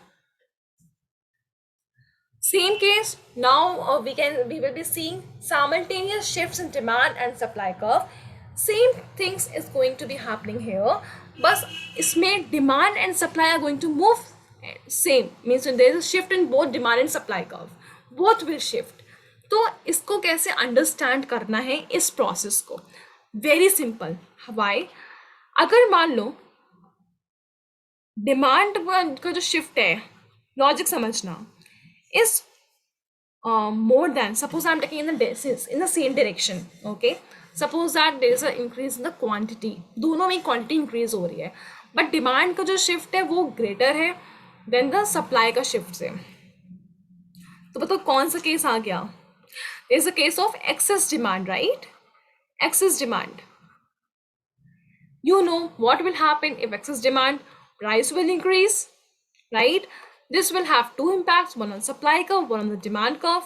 Same case, now we will be seeing simultaneous shifts in demand and supply curve. Same things is going to be happening here, but इसमें demand and supply are going to move same, means there is a shift in both demand and supply curve, both will shift. तो इसको कैसे understand करना है इस process को? Very simple. Y? अगर मान लो डिमांड का जो शिफ्ट है, लॉजिक समझना, is more than, suppose I'm taking in the same direction. Okay, suppose that there is an increase in the quantity, दोनों में quantity increase हो रही है, but demand का जो shift है वो greater है than the supply का shift से. तो बताओ कौन सा केस आ गया? There is a case of excess demand, right? Excess demand. You know what will happen if excess demand, price will increase, right? This will have two impacts, one on supply curve, one on the demand curve.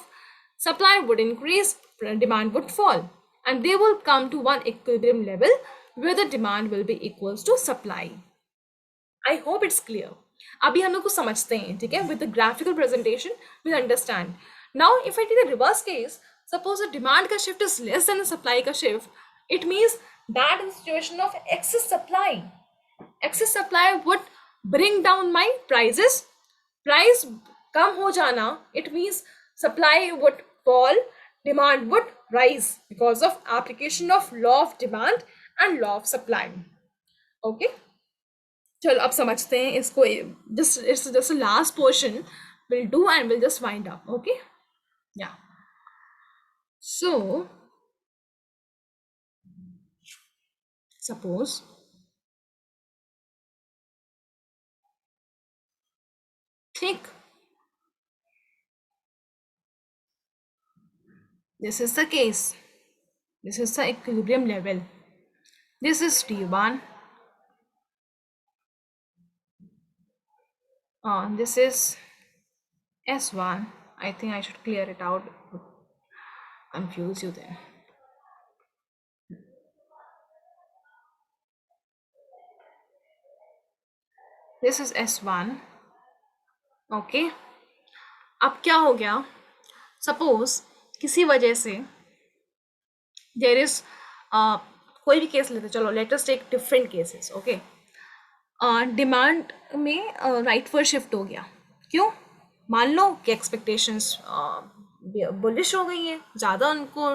Supply would increase, demand would fall, and they will come to one equilibrium level where the demand will be equals to supply. I hope it's clear. अभी हम लोग को समझते हैं, ठीक है? With the graphical presentation, we'll understand. Now, if I take the reverse case, suppose the demand का shift is less than the supply का shift, it means that in the situation of excess supply would bring down my prices. Price कम हो जाना, it means supply would fall, demand would rise because of application of law of demand and law of supply. Okay, चलो अब समझते हैं इसको. just last portion we'll do and we'll just wind up. Okay, yeah. So suppose take this is the case, this is the equilibrium level, this is T1, this is S1, I think I should clear it out. Confuse you there. This is S1. Okay. अब क्या हो गया? Suppose किसी वजह से there is कोई भी case लेते, चलो let us take different cases. Okay. Demand में राइटवर्ड शिफ्ट हो गया. क्यों? मान लो कि एक्सपेक्टेशंस बुलिश हो गई हैं, ज़्यादा उनको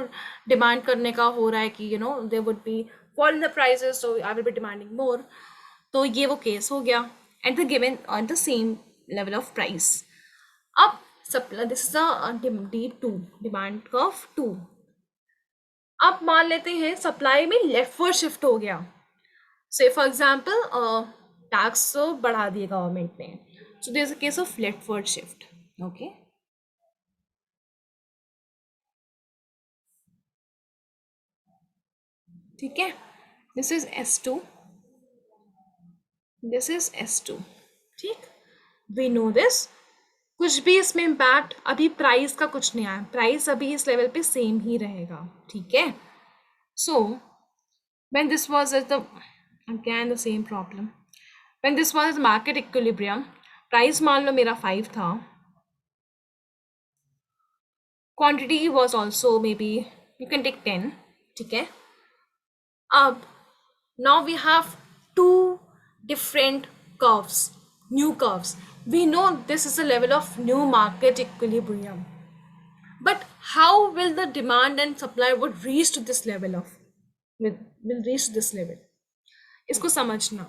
डिमांड करने का हो रहा है कि you know there would be fall in the prices, so I will be demanding more. तो ये वो केस हो गया at the given on the same level of price. अब supply, this is the D2 demand curve 2. अब मान लेते हैं सप्लाई में लेफ्टवर्ड शिफ्ट हो गया. से फॉर एग्जाम्पल टैक्स बढ़ा दिए गवर्नमेंट ने, so there is a case of leftward shift. Okay. ठीक है, this is S2, this is S2. ठीक, वी नो दिस. कुछ भी इसमें इम्पैक्ट अभी प्राइस का कुछ नहीं आया, प्राइस अभी इस लेवल पे सेम ही रहेगा. ठीक है. So when this was at the again the same problem, when this was market equilibrium, price मान लो मेरा 5 था, quantity was also may be you can take 10. ठीक है. अब now we have two different curves, new curves. We know this is a level of new market equilibrium, but how will the demand and supply would reach to this level of will reach to this level? इसको समझना.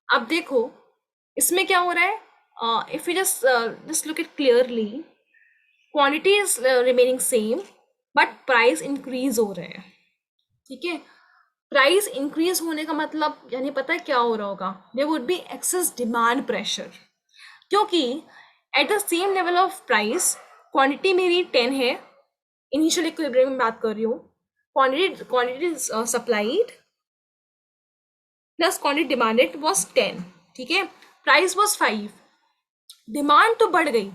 अब देखो इसमें क्या हो रहा है. If we just look at clearly, quantity is remaining same but price increase हो रहा है. ठीक है. प्राइस इंक्रीज होने का मतलब यानी पता है क्या हो रहा होगा, there would be excess demand pressure. क्योंकि at the same level of price quantity मेरी 10 है, इनिशियल इक्विलिब्रियम में बात कर रही हूँ, quantity supplied plus quantity demanded was 10. ठीक है. प्राइस वाज 5, डिमांड तो बढ़ गई,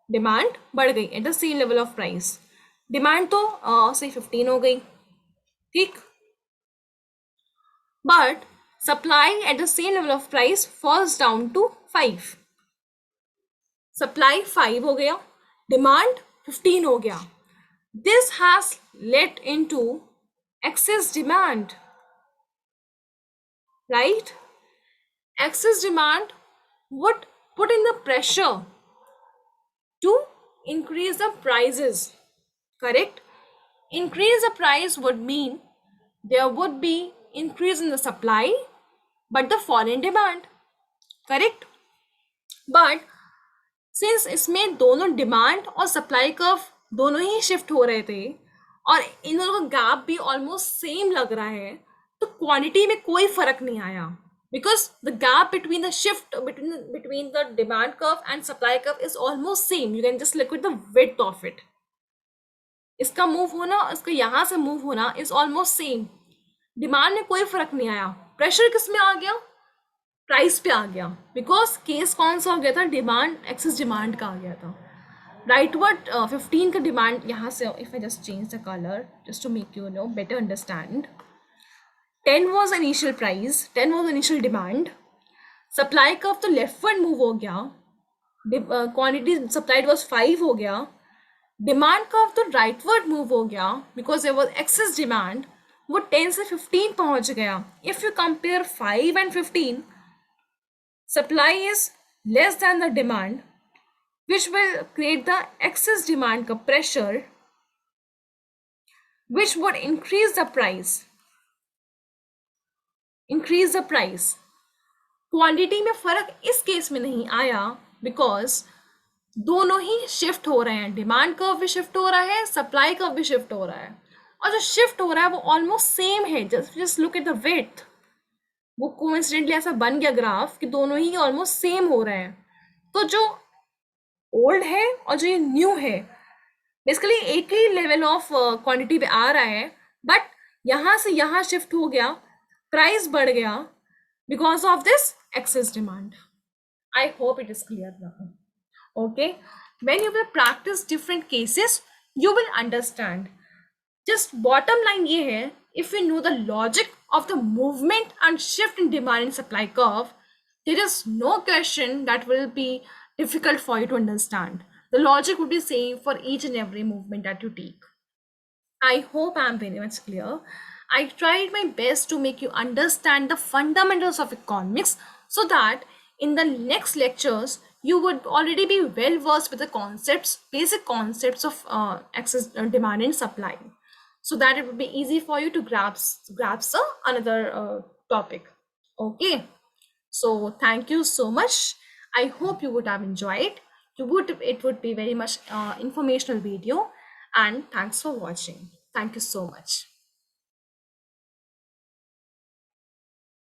डिमांड बढ़ गई eight the same level of price, demand तो से 15 हो गई. ठीक. But supply at the same level of price falls down to 5. Supply 5 हो गया, demand 15 हो गया. This has led into excess demand, right? Excess demand would put in the pressure to increase the prices, correct? Increase the price would mean there would be increase in the supply but the fall in demand, correct? But since इसमें दोनों demand और supply curve दोनों ही shift हो रहे थे और इन दोनों का गैप भी ऑलमोस्ट सेम लग रहा है, तो क्वांटिटी में कोई फर्क नहीं आया, because the gap between the shift between the demand curve and supply curve is almost same. You can just look at the width of it. इसका मूव होना, इसका यहाँ से मूव होना is almost same. डिमांड में कोई फर्क नहीं आया, प्रेशर किस में आ गया, प्राइस पे आ गया, बिकॉज केस कौन सा हो गया था, डिमांड एक्सेस डिमांड का आ गया था. राइटवर्ड 15 का डिमांड यहाँ से, if I just change the colour just to make you know better understand, 10 was initial price, 10 was initial demand, supply curve तो लेफ्टवर्ड मूव हो गया, क्वांटिटी सप्लाइड वाज 5 हो गया, डिमांड कर्व तो राइटवर्ड मूव हो गया because there was excess demand, वो 10 से 15 पहुंच गया. If you compare 5 and 15, supply is less than the demand, which will create the excess demand का pressure, which would increase the price. Increase the price. Quantity में फर्क इस case में नहीं आया बिकॉज दोनों ही शिफ्ट हो रहे हैं, डिमांड कर्व भी शिफ्ट हो रहा है, सप्लाई कर्व भी शिफ्ट हो रहा है, और जो शिफ्ट हो रहा है वो ऑलमोस्ट सेम है. Just look at the width, वो कोइंसिडेंटली ऐसा बन गया ग्राफ कि दोनों ही ऑलमोस्ट सेम हो रहे हैं. तो जो ओल्ड है और जो ये न्यू है बेसिकली एक ही लेवल ऑफ क्वांटिटी पे आ रहा है, बट यहाँ से यहाँ शिफ्ट हो गया, प्राइस बढ़ गया because of this excess demand. I hope it is clear now. Okay, When you will practice different cases, you will understand. Just bottom line ये है, if you know the logic of the movement and shift in demand and supply curve, there is no question that will be difficult for you to understand. The logic would be same for each and every movement that you take. I hope I'm very much clear. I tried my best to make you understand the fundamentals of economics so that in the next lectures you would already be well versed with the concepts, basic concepts of access, demand and supply, so that it would be easy for you to grasp another topic. Okay. So thank you so much. I hope you would have enjoyed. It would be very much informational video, and thanks for watching. Thank you so much.